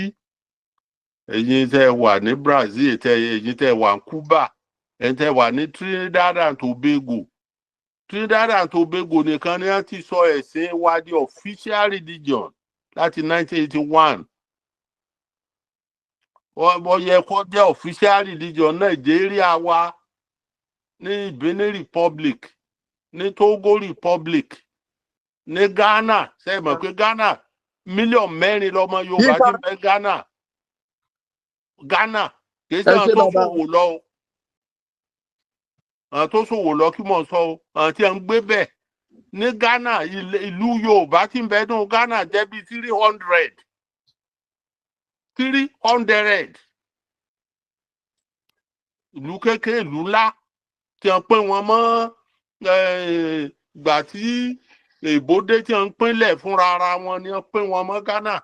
ẹ̀yin tẹ́ wà ní Brazil ẹ̀yin tẹ́ wà ní Cuba ẹ̀yin tẹ́ wà ní Trinidad and Tobago. Trinidad and Tobago nìkan ni wọ́n ti sọ ẹ̀sìn wa di official religion láti 1981. Wọ́n yẹ kó jẹ́ official religion Nàìjíríà wa ní Benin Republic ní Togo Republic ní Ghana ṣe mọ̀ pé Ghana mílíọ̀nù 4 lọ́mọ Yorùbá ti bẹ Ghana kì í ṣe àwọn tó ṣòwò lọ o àwọn tó ṣòwò lọ kí mò ń sọ o àwọn tí wọ́n ń gbé bẹ̀ ní Ghana ìlú Yorùbá tí ń bẹ nínú Ghana jẹ́ bí 300 ìlú kékeré ìlú ńlá tí wọ́n pín wọn mọ́ gbà tí èbódé tí wọ́n ń pínlẹ̀ fúnra ara wọn ni wọ́n pín wọn mọ́ Ghana